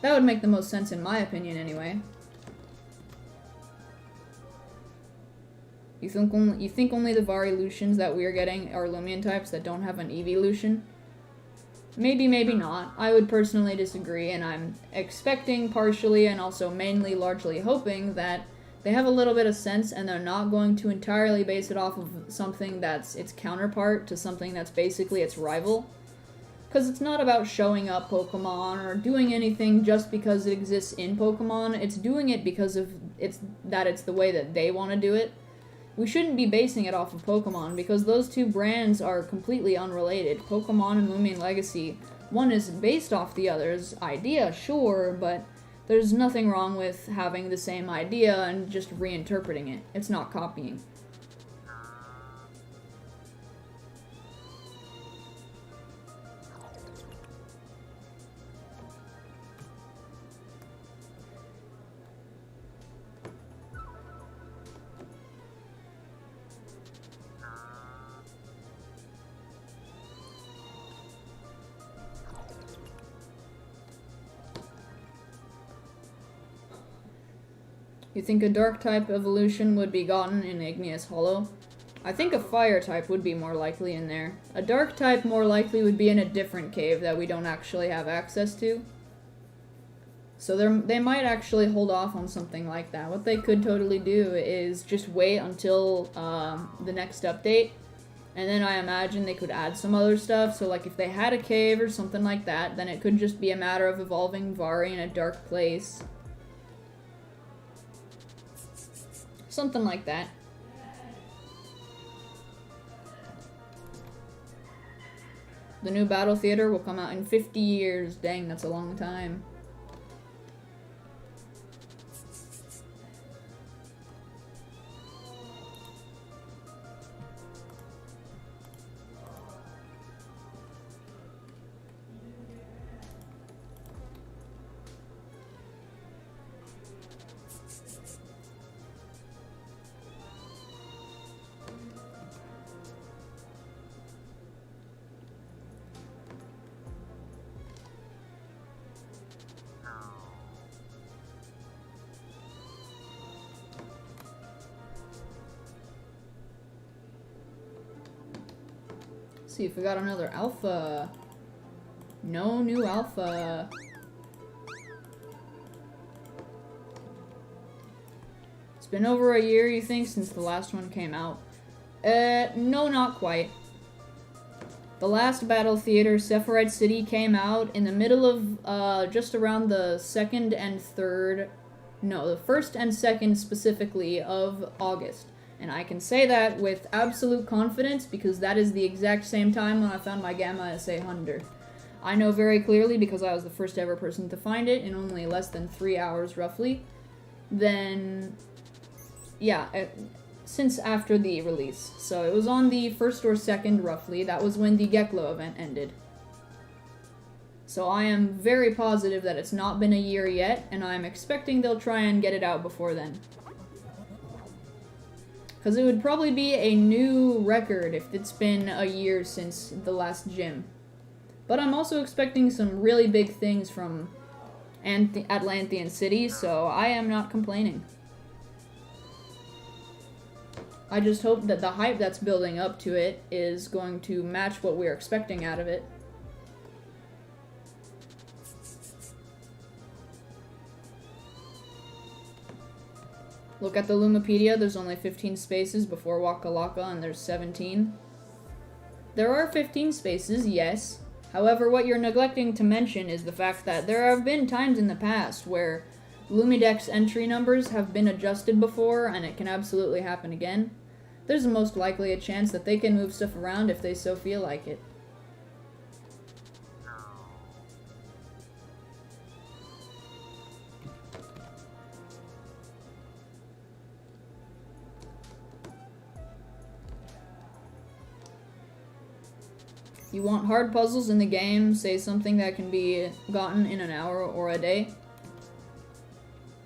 That would make the most sense in my opinion, anyway. You think only the Vari-Lutions that we're getting are Loomian types that don't have an Eevee-Lucian? Maybe, maybe not. I would personally disagree, and I'm expecting partially and also mainly largely hoping that they have a little bit of sense and they're not going to entirely base it off of something that's its counterpart to something that's basically its rival. Because it's not about showing up Pokemon or doing anything just because it exists in Pokemon. It's doing it because of it's the way that they want to do it. We shouldn't be basing it off of Pokemon because those two brands are completely unrelated. Pokemon and Loomian Legacy, one is based off the other's idea, sure, but there's nothing wrong with having the same idea and just reinterpreting it. It's not copying. You think a Dark-type evolution would be gotten in Igneous Hollow? I think a Fire-type would be more likely in there. A Dark-type more likely would be in a different cave that we don't actually have access to. So they might actually hold off on something like that. What they could totally do is just wait until the next update, and then I imagine they could add some other stuff. So like if they had a cave or something like that, then it could just be a matter of evolving Vari in a dark place. Something like that. The new Battle Theater will come out in 50 years. Dang, that's a long time. See if we got another alpha. No new alpha. It's been over a year, you think, since the last one came out? No, not quite. The last Battle Theater, Sephirite City, came out in the middle of, just around the 2nd and 3rd, no, the 1st and 2nd specifically of August. And I can say that with absolute confidence because that is the exact same time when I found my Gamma SA Hunter. I know very clearly because I was the first ever person to find it in only less than 3 hours roughly. Then, yeah, since after the release. So it was on the 1st or 2nd roughly. That was when the Geklo event ended. So I am very positive that it's not been a year yet, and I'm expecting they'll try and get it out before then. Because it would probably be a new record if it's been a year since the last gym. But I'm also expecting some really big things from Atlantean City, so I am not complaining. I just hope that the hype that's building up to it is going to match what we're expecting out of it. Look at the Lumipedia, there's only 15 spaces before Waka Laka, and there's 17. There are 15 spaces, yes. However, what you're neglecting to mention is the fact that there have been times in the past where Lumidex entry numbers have been adjusted before, and it can absolutely happen again. There's most likely a chance that they can move stuff around if they so feel like it. You want hard puzzles in the game, say something that can be gotten in an hour or a day?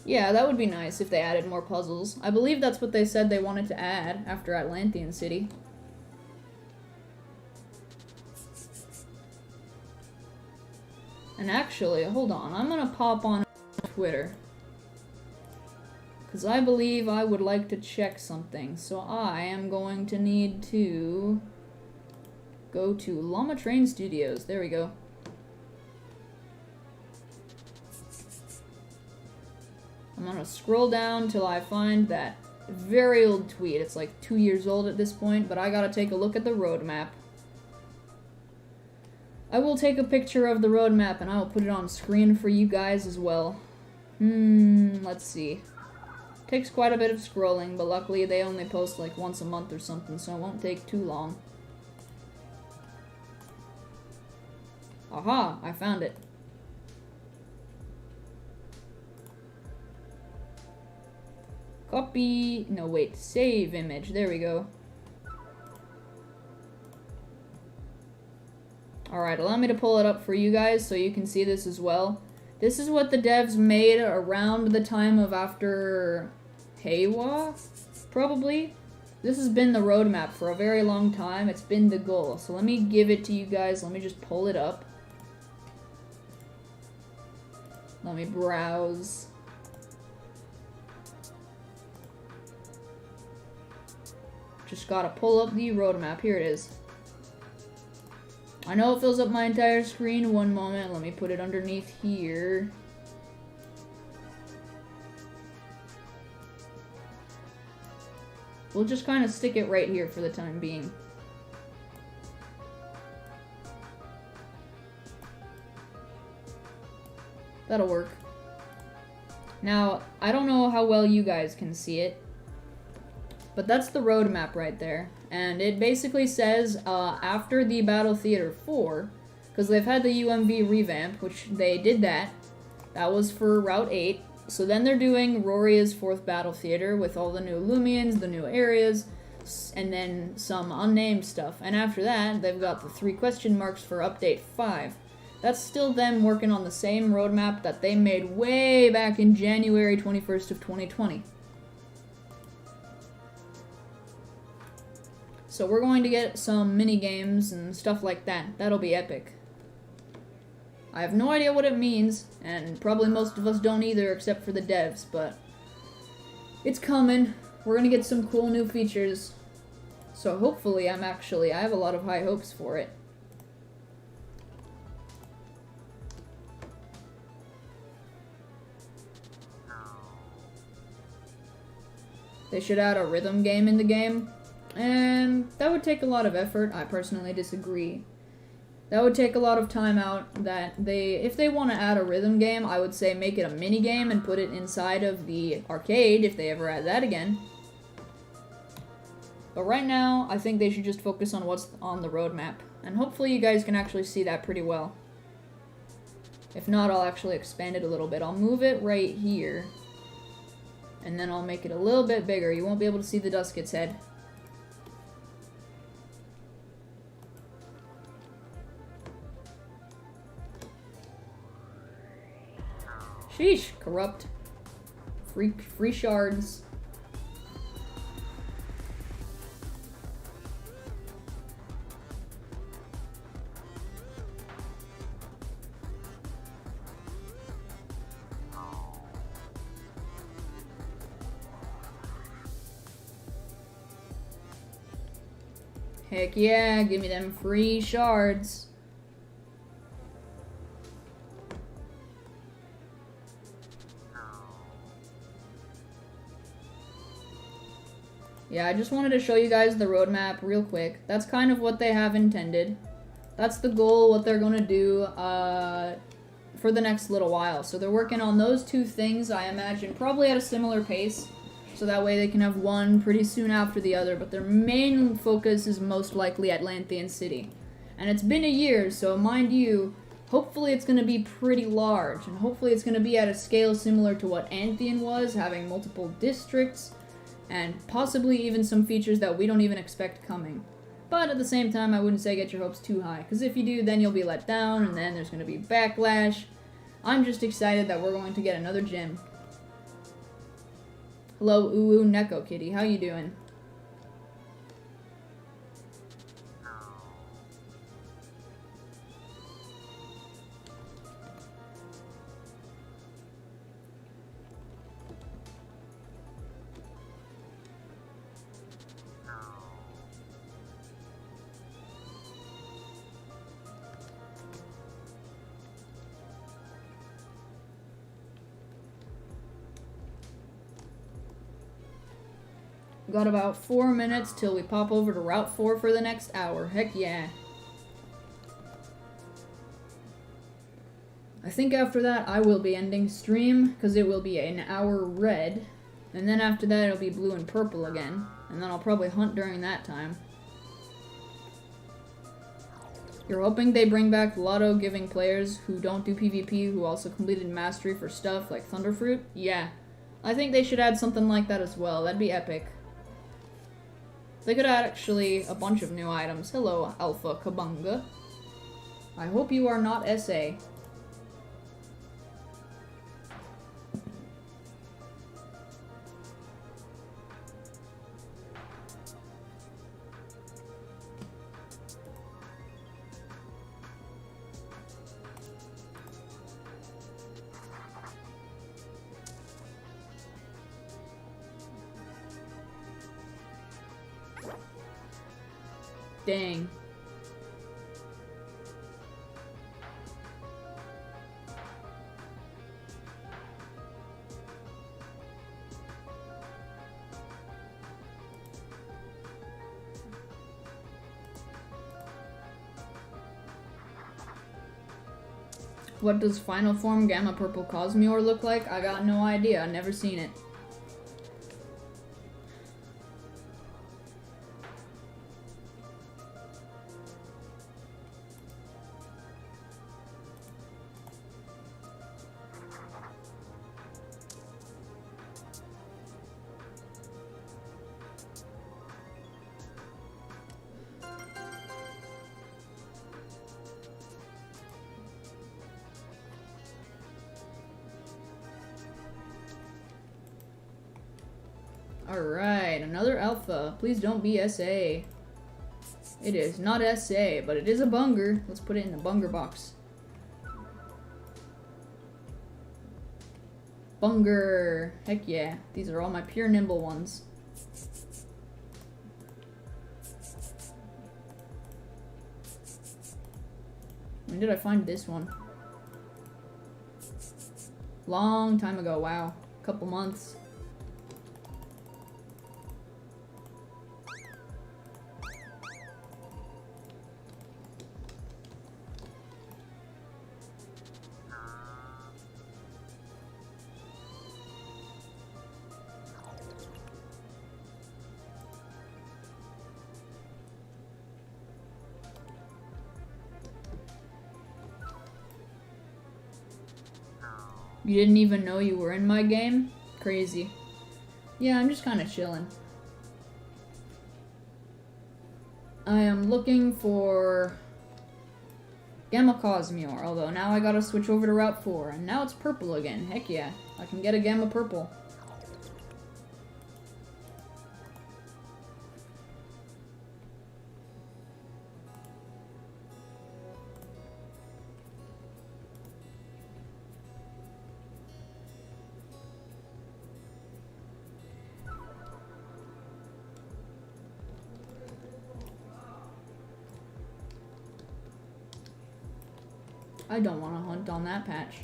Yeah, that would be nice if they added more puzzles. I believe that's what they said they wanted to add after Atlantean City. And actually, hold on, I'm gonna pop on Twitter. Because I believe I would like to check something, so I am going to need to go to Llama Train Studios. There we go. I'm gonna scroll down till I find that very old tweet. It's like 2 years old at this point, but I gotta take a look at the roadmap. I will take a picture of the roadmap and I will put it on screen for you guys as well. Let's see. Takes quite a bit of scrolling, but luckily they only post like once a month or something, so it won't take too long. Aha, I found it. Copy, no wait, save image, there we go. Alright, allow me to pull it up for you guys so you can see this as well. This is what the devs made around the time of after Heiwa, probably. This has been the roadmap for a very long time. It's been the goal. So let me give it to you guys. Let me just pull it up. Let me browse. Just gotta pull up the roadmap. Here it is. I know it fills up my entire screen. One moment. Let me put it underneath here. We'll just kind of stick it right here for the time being. That'll work. Now, I don't know how well you guys can see it, but that's the roadmap right there. And it basically says, after the Battle Theater 4, because they've had the UMV revamp, which they did that. That was for Route 8. So then they're doing Roria's 4th Battle Theater with all the new Loomians, the new areas, and then some unnamed stuff. And after that, they've got the 3 question marks for Update 5. That's still them working on the same roadmap that they made way back in January 21st of 2020. So we're going to get some mini games and stuff like that. That'll be epic. I have no idea what it means, and probably most of us don't either except for the devs, but it's coming. We're gonna get some cool new features. So hopefully I have a lot of high hopes for it. They should add a rhythm game in the game, and that would take a lot of effort. I personally disagree. That would take a lot of time out. If they want to add a rhythm game, I would say make it a mini game and put it inside of the arcade if they ever add that again. But right now, I think they should just focus on what's on the roadmap, and hopefully you guys can actually see that pretty well. If not, I'll actually expand it a little bit. I'll move it right here, and then I'll make it a little bit bigger. You won't be able to see the Dusket's head. Sheesh, corrupt. Free shards. Heck yeah, give me them free shards. Yeah, I just wanted to show you guys the roadmap real quick. That's kind of what they have intended. That's the goal, what they're going to do for the next little while. So they're working on those 2 things, I imagine, probably at a similar pace. So that way they can have one pretty soon after the other. But their main focus is most likely Atlantean City. And it's been a year, so mind you, hopefully it's going to be pretty large. And hopefully it's going to be at a scale similar to what Anthean was, having multiple districts. And possibly even some features that we don't even expect coming. But at the same time, I wouldn't say get your hopes too high, because if you do, then you'll be let down, and then there's going to be backlash. I'm just excited that we're going to get another gym. Hello, Uwu Neko Kitty, how you doing? We've got about 4 minutes till we pop over to Route 4 for the next hour. Heck yeah. think after that I will be ending stream, because it will be an hour red, and then after that it'll be blue and purple again, and then I'll probably hunt during that time. You're hoping they bring back Lotto, giving players who don't do PvP who also completed Mastery for stuff like Thunderfruit? Yeah. I think they should add something like that as well. That'd be epic. They could add actually a bunch of new items. Hello, Alpha Kabunga. I hope you are not SA. Dang. What does Final Form Gamma Purple Cosmiore look like? I got no idea. I've never seen it. Alright, another alpha. Please don't be SA. It is not SA, but it is a bunger. Let's put it in the bunger box. Bunger! Heck yeah. These are all my pure nimble ones. When did I find this one? Long time ago, wow. Couple months. You didn't even know you were in my game? Crazy. Yeah, I'm just kind of chilling. I am looking for Gamma Cosmiore, although now I gotta switch over to Route 4, and now it's purple again. Heck yeah, I can get a Gamma Purple. I don't want to hunt on that patch.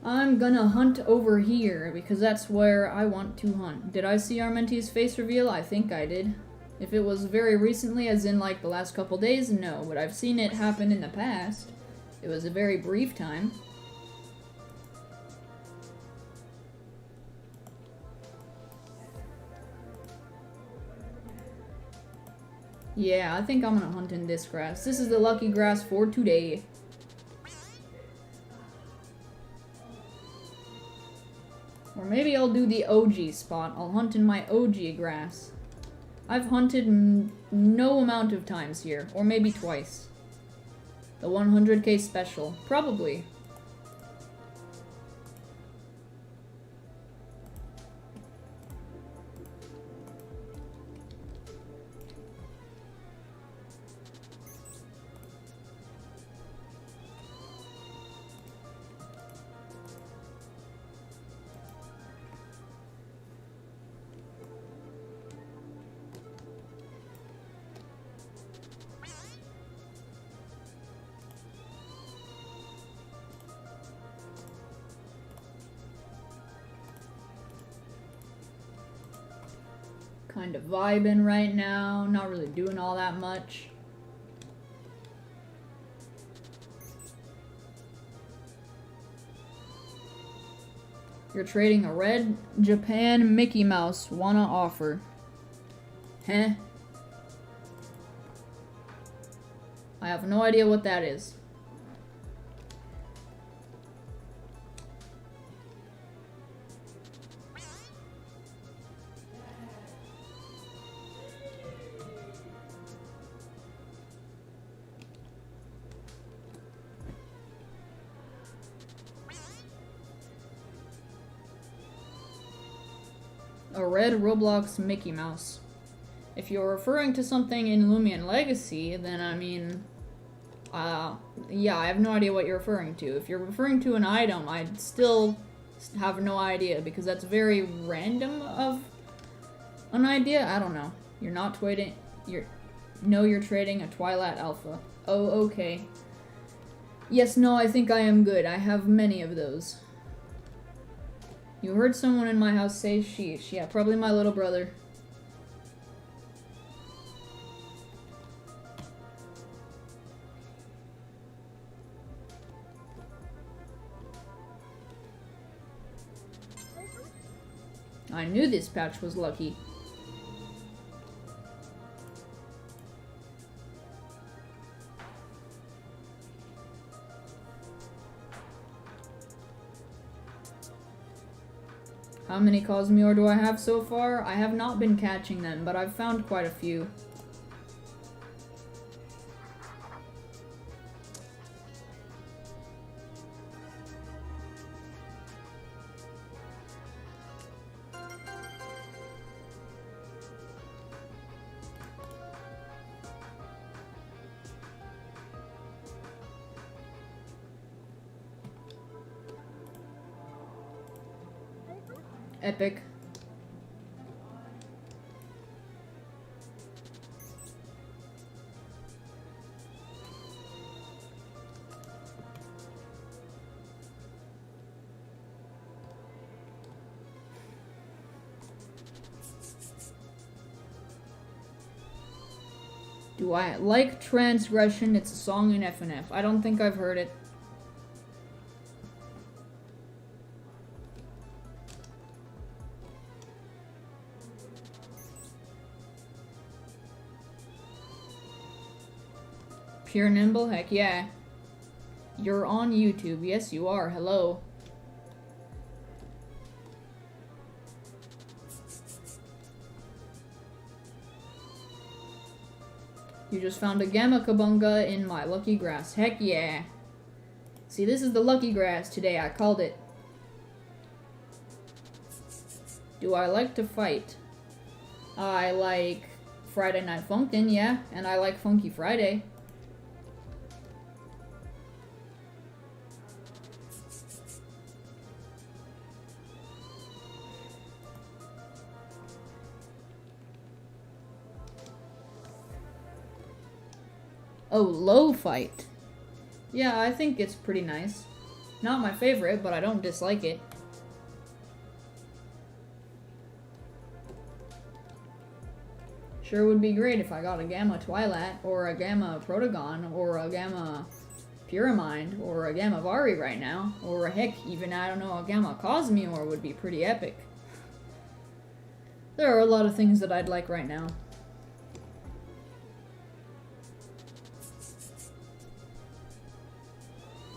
I'm gonna hunt over here, because that's where I want to hunt. Did I see Armenti's face reveal? I think I did. If it was very recently, as in like the last couple days, no. But I've seen it happen in the past. It was a very brief time. Yeah, I think I'm gonna hunt in this grass. This is the lucky grass for today. Or maybe I'll do the OG spot. I'll hunt in my OG grass. I've hunted no amount of times here. Or maybe twice. The 100k special. Probably. Kind of vibing right now, not really doing all that much. You're trading a red Japan Mickey Mouse. Wanna offer. Huh? I have no idea what that is. A red Roblox Mickey Mouse. If you're referring to something in Loomian Legacy, then I mean, yeah, I have no idea what you're referring to. If you're referring to an item, I'd still have no idea, because that's very random of an idea. I don't know. You're not trading, you're trading a Twilight Alpha. Oh, okay. Yes, no, I think I am good. I have many of those. You heard someone in my house say sheesh. Yeah, probably my little brother. I knew this patch was lucky. How many Cosmiore do I have so far? I have not been catching them, but I've found quite a few. Epic. Do I like Transgression? It's a song in FNF. I don't think I've heard it. Pure Nimble? Heck yeah. You're on YouTube. Yes, you are. Hello. You just found a Gamma Kabunga in my lucky grass. Heck yeah. See, this is the lucky grass today. I called it. Do I like to fight? I like Friday Night Funkin', yeah. And I like Funky Friday. Oh, low fight. Yeah, I think it's pretty nice. Not my favorite, but I don't dislike it. Sure would be great if I got a Gamma Twilight, or a Gamma Protagon, or a Gamma Purimind, or a Gamma Vari right now. Or heck, even, I don't know, a Gamma Cosmiore would be pretty epic. There are a lot of things that I'd like right now.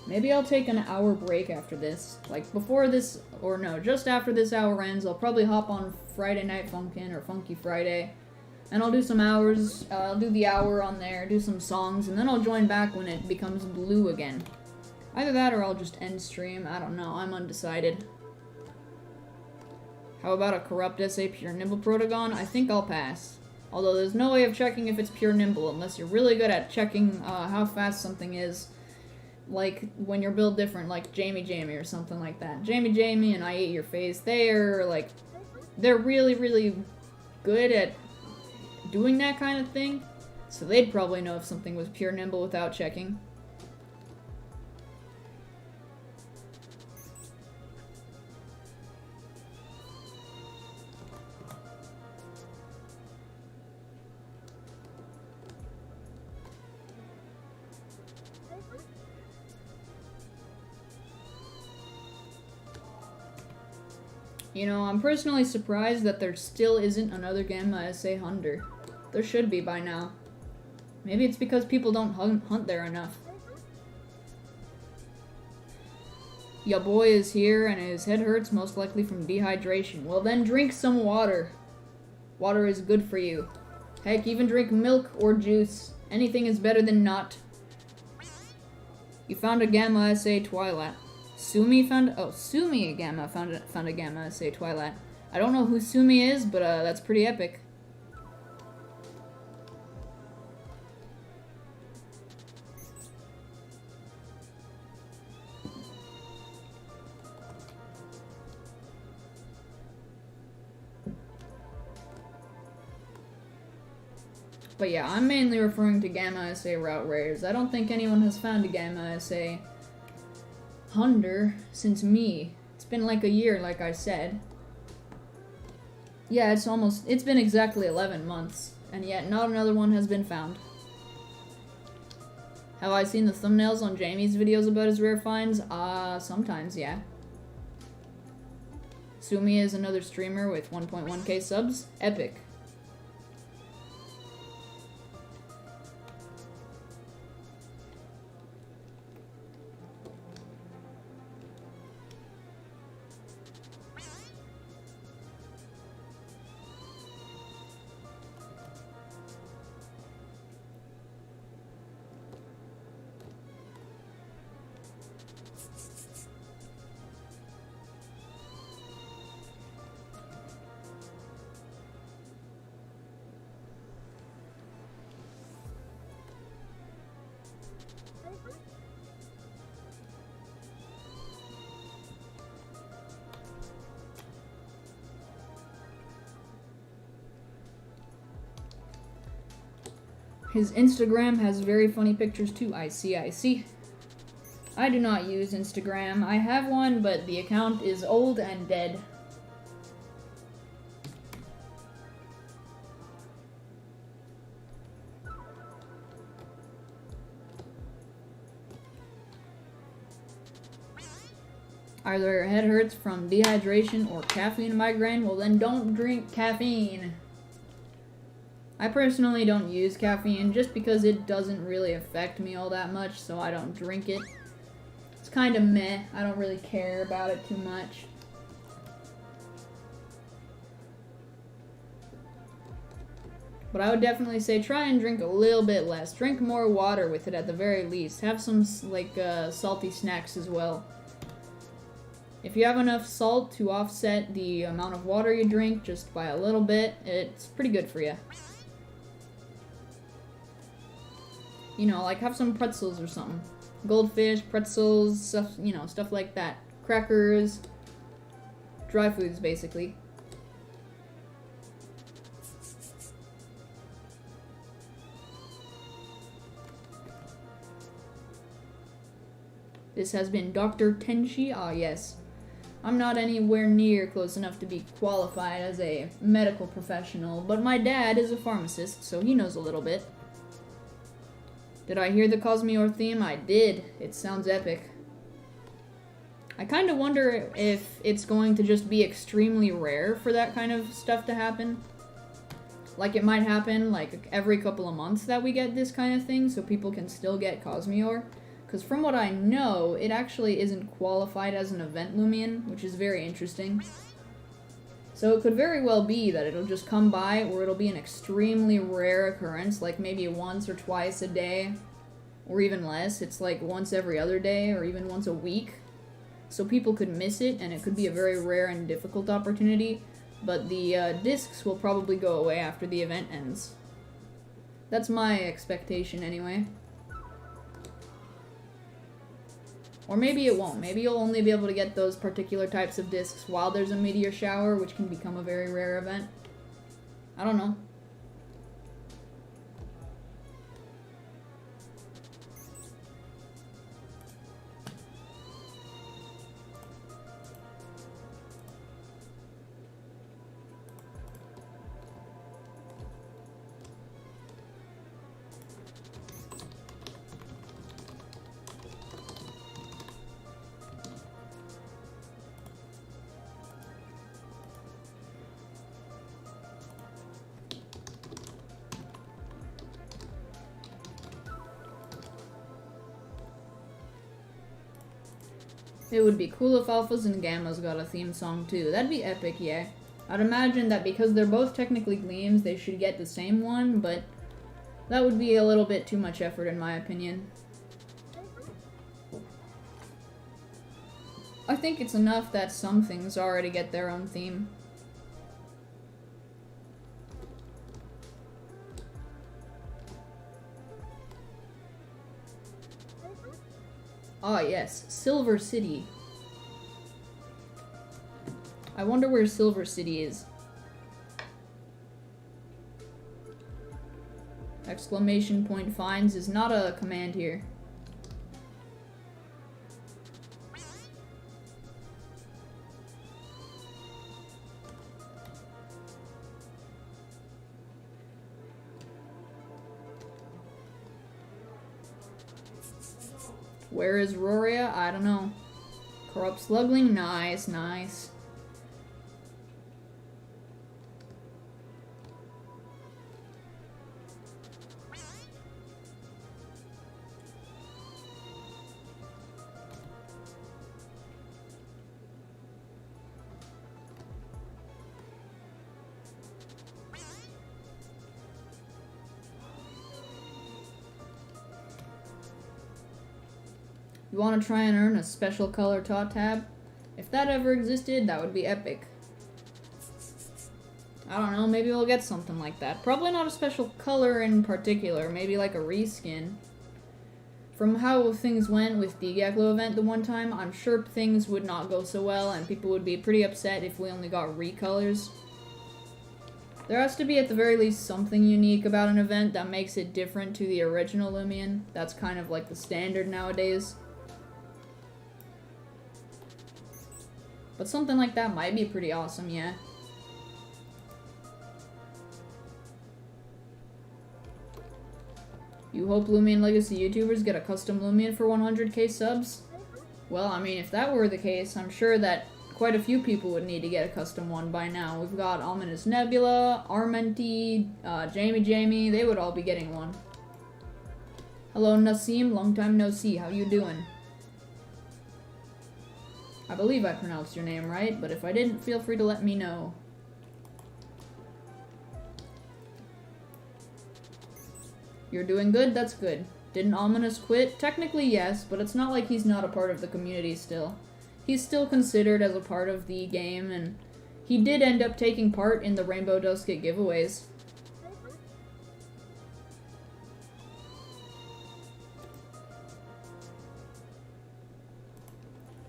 Maybe I'll take an hour break after this. Like, before this, or no, just after this hour ends, I'll probably hop on Friday Night Funkin' or Funky Friday. And I'll do some hours, I'll do the hour on there, do some songs, and then I'll join back when it becomes blue again. Either that or I'll just end stream, I don't know, I'm undecided. How about a Corrupt SA Pure Nimble Protagon? I think I'll pass. Although there's no way of checking if it's Pure Nimble unless you're really good at checking how fast something is. Like, when you're built different, like Jamie or something like that. Jamie and I Ate Your Face, they're really, really good at doing that kind of thing. So they'd probably know if something was Pure Nimble without checking. You know, I'm personally surprised that there still isn't another Gamma SA Hunter. There should be by now. Maybe it's because people don't hunt there enough. Ya boy is here and his head hurts, most likely from dehydration. Well then drink some water. Water is good for you. Heck, even drink milk or juice. Anything is better than not. You found a Gamma SA Twilight. Sumi found... Oh, Sumi Gamma found a Gamma SA Twilight. I don't know who Sumi is, but that's pretty epic. But yeah, I'm mainly referring to Gamma SA route rares. I don't think anyone has found a Gamma SA Hunter since me. It's been like a year, like I said. Yeah, it's been exactly 11 months, and yet not another one has been found. Have I seen the thumbnails on Jamie's videos about his rare finds? Sometimes, yeah. Sumi is another streamer with 1.1k subs. Epic. His Instagram has very funny pictures too. I see. I do not use Instagram. I have one, but the account is old and dead. Either your head hurts from dehydration or caffeine migraine, well then don't drink caffeine. I personally don't use caffeine just because it doesn't really affect me all that much, so I don't drink it. It's kind of meh. I don't really care about it too much. But I would definitely say try and drink a little bit less. Drink more water with it at the very least. Have some salty snacks as well. If you have enough salt to offset the amount of water you drink just by a little bit, it's pretty good for you. You know, like have some pretzels or something. Goldfish, pretzels, stuff, you know, stuff like that. Crackers, dry foods, basically. This has been Dr. Tenshi. Ah, yes. I'm not anywhere near close enough to be qualified as a medical professional, but my dad is a pharmacist, so he knows a little bit. Did I hear the Cosmiore theme? I did. It sounds epic. I kind of wonder if it's going to just be extremely rare for that kind of stuff to happen. Like it might happen like every couple of months that we get this kind of thing, so people can still get Cosmiore. Because from what I know, it actually isn't qualified as an event Loomian, which is very interesting. So it could very well be that it'll just come by, or it'll be an extremely rare occurrence, like maybe once or twice a day, or even less. It's like once every other day, or even once a week. So people could miss it, and it could be a very rare and difficult opportunity, but the discs will probably go away after the event ends. That's my expectation anyway. Or maybe it won't. Maybe you'll only be able to get those particular types of discs while there's a meteor shower, which can become a very rare event. I don't know. It would be cool if Alphas and Gammas got a theme song too. That'd be epic, yeah. I'd imagine that because they're both technically Gleams, they should get the same one, but that would be a little bit too much effort in my opinion. I think it's enough that some things already get their own theme. Ah yes, Silver City. I wonder where Silver City is. Exclamation point finds is not a command here. Where is Roria? I don't know. Corrupt Slugling? Nice, nice. You want to try and earn a special color tot tab? If that ever existed, that would be epic. I don't know, maybe we'll get something like that. Probably not a special color in particular, maybe like a reskin. From how things went with the Geklo event the one time, I'm sure things would not go so well and people would be pretty upset if we only got recolors. There has to be at the very least something unique about an event that makes it different to the original Loomian. That's kind of like the standard nowadays. But something like that might be pretty awesome, yeah. You hope Loomian Legacy YouTubers get a custom Loomian for 100k subs? Well, I mean, if that were the case, I'm sure that quite a few people would need to get a custom one by now. We've got Ominous Nebula, Armenti, Jamie, they would all be getting one. Hello, Nassim, long time no see, how you doing? I believe I pronounced your name right, but if I didn't, feel free to let me know. You're doing good? That's good. Didn't Ominous quit? Technically, yes, but it's not like he's not a part of the community still. He's still considered as a part of the game, and he did end up taking part in the Rainbow Dusket giveaways.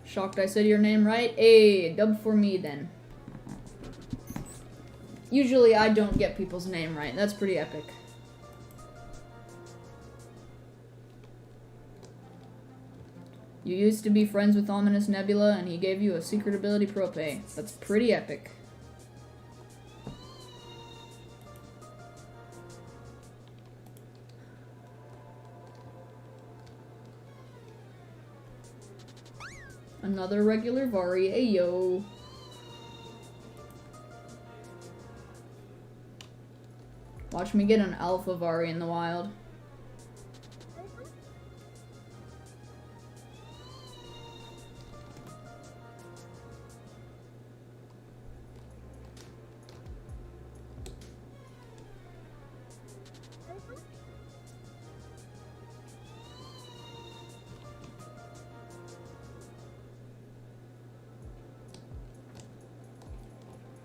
Shocked I said your name right? Hey, dub for me then. Usually I don't get people's name right. That's pretty epic. You used to be friends with Ominous Nebula and he gave you a secret ability Prope. That's pretty epic. Another regular Vari, ayo. Watch me get an Alpha Vari in the wild.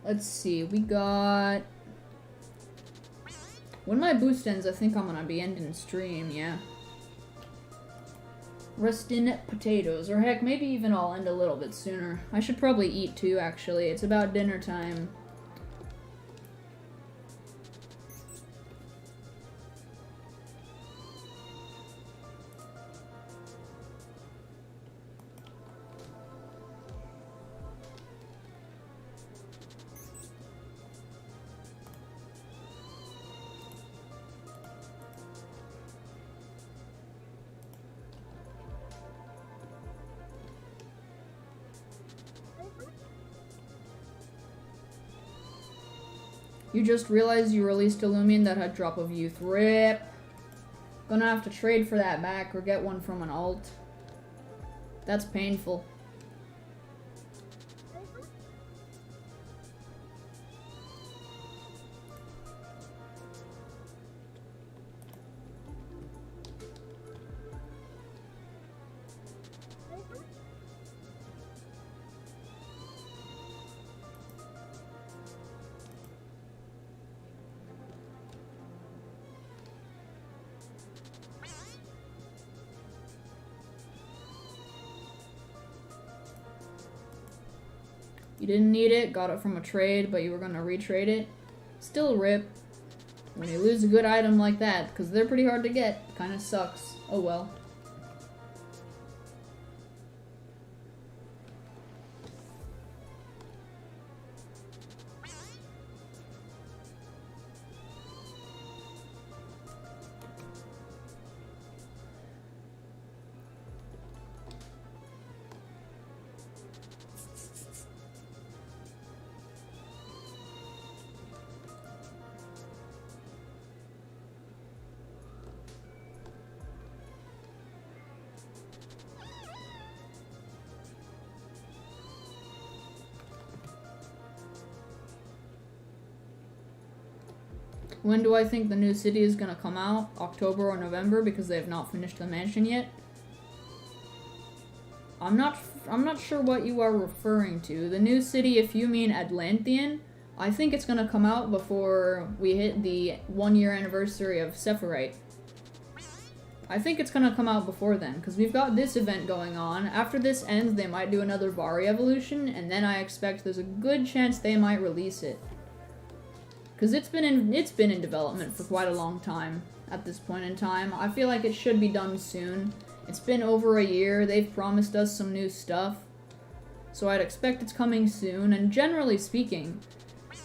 Let's see, we got... When my boost ends, I think I'm gonna be ending stream, yeah. Rustin potatoes, or heck, maybe even I'll end a little bit sooner. I should probably eat too, actually. It's about dinner time. You just realized you released a Loomian that had Drop of Youth. RIP. Gonna have to trade for that back or get one from an alt. That's painful. You didn't need it, got it from a trade, but you were gonna retrade it. Still rip. When you lose a good item like that, because they're pretty hard to get, kinda sucks. Oh well. When do I think the new city is gonna come out? October or November, because they have not finished the mansion yet. I'm not sure what you are referring to. The new city, if you mean Atlantean, I think it's gonna come out before we hit the 1-year anniversary of Sephirite. I think it's gonna come out before then, because we've got this event going on. After this ends, they might do another Vari evolution, and then I expect there's a good chance they might release it. Because it's been in development for quite a long time at this point in time. I feel like it should be done soon. It's been over a year. They've promised us some new stuff. So I'd expect it's coming soon. And generally speaking,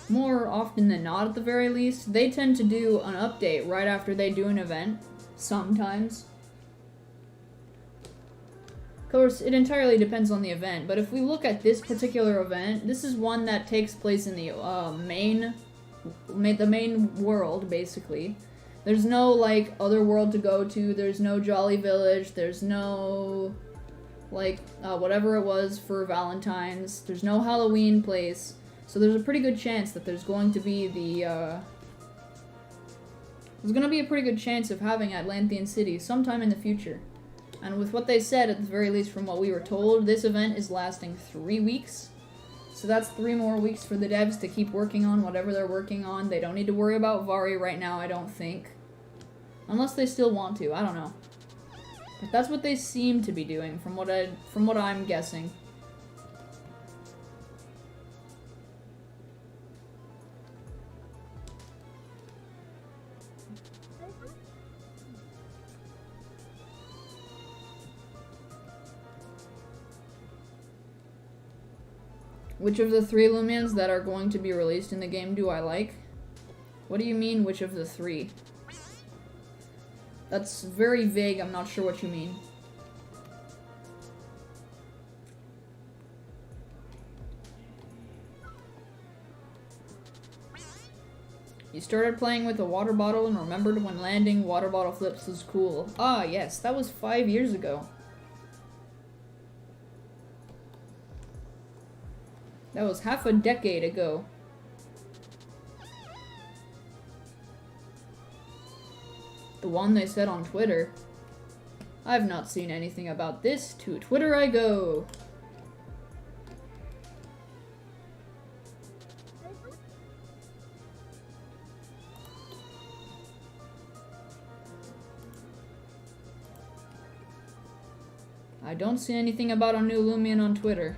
more often than not at the very least, they tend to do an update right after they do an event. Sometimes. Of course, it entirely depends on the event. But if we look at this particular event, this is one that takes place in the the main world, basically. There's no, like, other world to go to, there's no Jolly Village, there's no, like, whatever it was for Valentine's, there's no Halloween place, so there's a pretty good chance that there's going to be there's gonna be a pretty good chance of having Atlantean City sometime in the future. And with what they said, at the very least from what we were told, this event is lasting 3 weeks. So that's 3 more weeks for the devs to keep working on whatever they're working on. They don't need to worry about Vari right now, I don't think. Unless they still want to, I don't know. But that's what they seem to be doing, from what I'm guessing. Which of the 3 Loomians that are going to be released in the game do I like? What do you mean, which of the 3? That's very vague, I'm not sure what you mean. You started playing with a water bottle and remembered when landing water bottle flips was cool. Ah, yes, that was 5 years ago. That was half a decade ago. The one they said on Twitter. I've not seen anything about this. To Twitter I go. I don't see anything about a new Loomian on Twitter.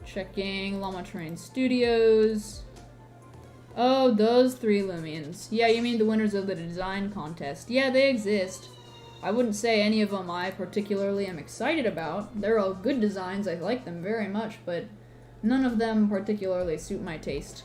Checking Llama Train Studios. Oh, those 3 Loomians. Yeah, you mean the winners of the design contest. Yeah, they exist. I wouldn't say any of them I particularly am excited about. They're all good designs, I like them very much, but none of them particularly suit my taste.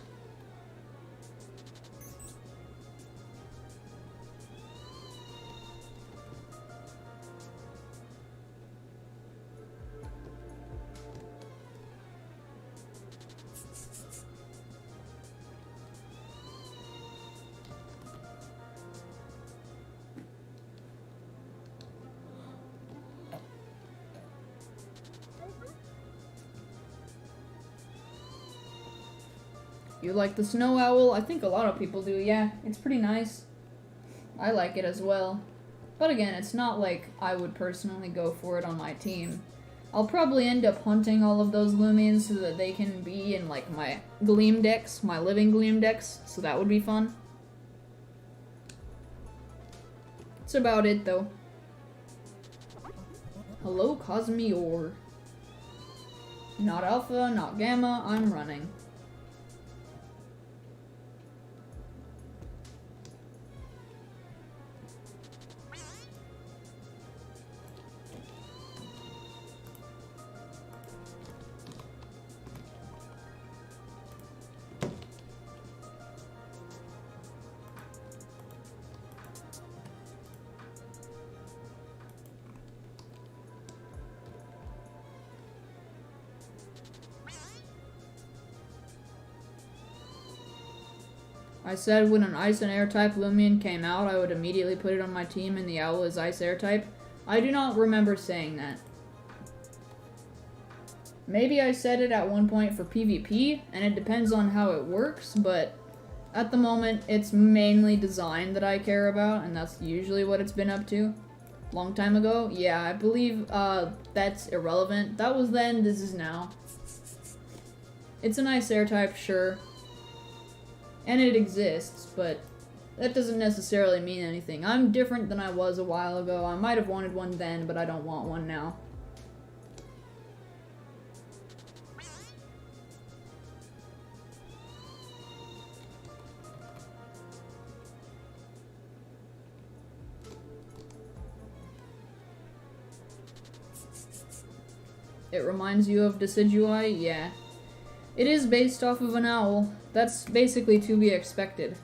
You like the snow owl? I think a lot of people do, yeah. It's pretty nice. I like it as well. But again, it's not like I would personally go for it on my team. I'll probably end up hunting all of those Loomians so that they can be in like my Gleam decks, my living Gleam decks, so that would be fun. That's about it though. Hello, Cosmiore. Not alpha, not gamma, I'm running. I said when an Ice and Air type Loomian came out, I would immediately put it on my team and the Owl is Ice Air type. I do not remember saying that. Maybe I said it at one point for PvP, and it depends on how it works, but at the moment, it's mainly design that I care about, and that's usually what it's been up to. Long time ago? Yeah, I believe that's irrelevant. That was then, this is now. It's a nice air type, sure. And it exists, but that doesn't necessarily mean anything. I'm different than I was a while ago. I might have wanted one then, but I don't want one now. It reminds you of Decidui? Yeah. It is based off of an owl. That's basically to be expected.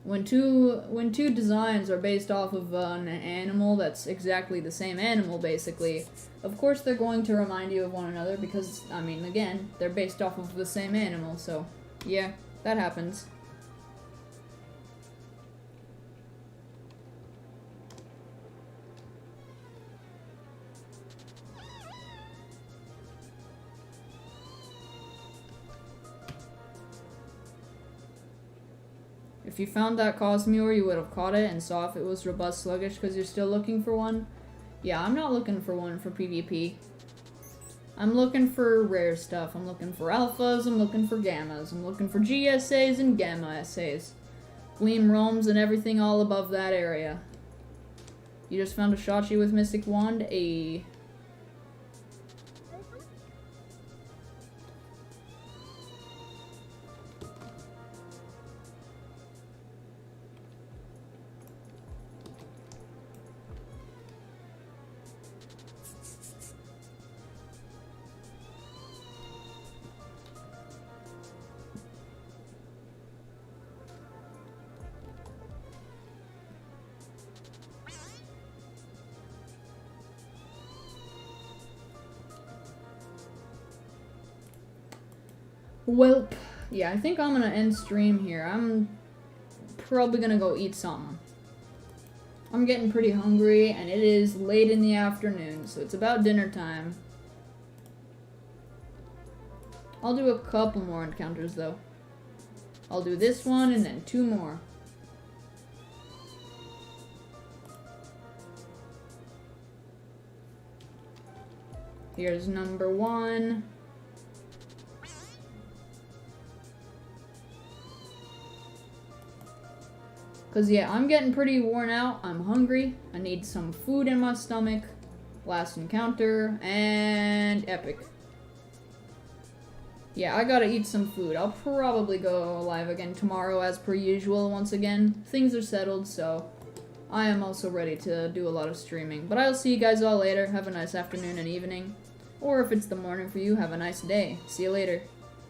When two designs are based off of an animal that's exactly the same animal, basically, of course they're going to remind you of one another because, I mean, again, they're based off of the same animal, so yeah, that happens. If you found that Cosmiore, you would have caught it and saw if it was robust sluggish because you're still looking for one. Yeah, I'm not looking for one for PvP. I'm looking for rare stuff. I'm looking for alphas, I'm looking for gammas, I'm looking for GSAs and gamma essays. Gleam roams and everything all above that area. You just found a Shachi with Mystic Wand? A Welp. Yeah, I think I'm gonna end stream here. I'm probably gonna go eat something. I'm getting pretty hungry, and it is late in the afternoon, so it's about dinner time. I'll do a couple more encounters, though. I'll do this one, and then 2 more. Here's number 1. Because, yeah, I'm getting pretty worn out. I'm hungry. I need some food in my stomach. Last encounter. And epic. Yeah, I gotta eat some food. I'll probably go live again tomorrow as per usual once again. Things are settled, so I am also ready to do a lot of streaming. But I'll see you guys all later. Have a nice afternoon and evening. Or if it's the morning for you, have a nice day. See you later.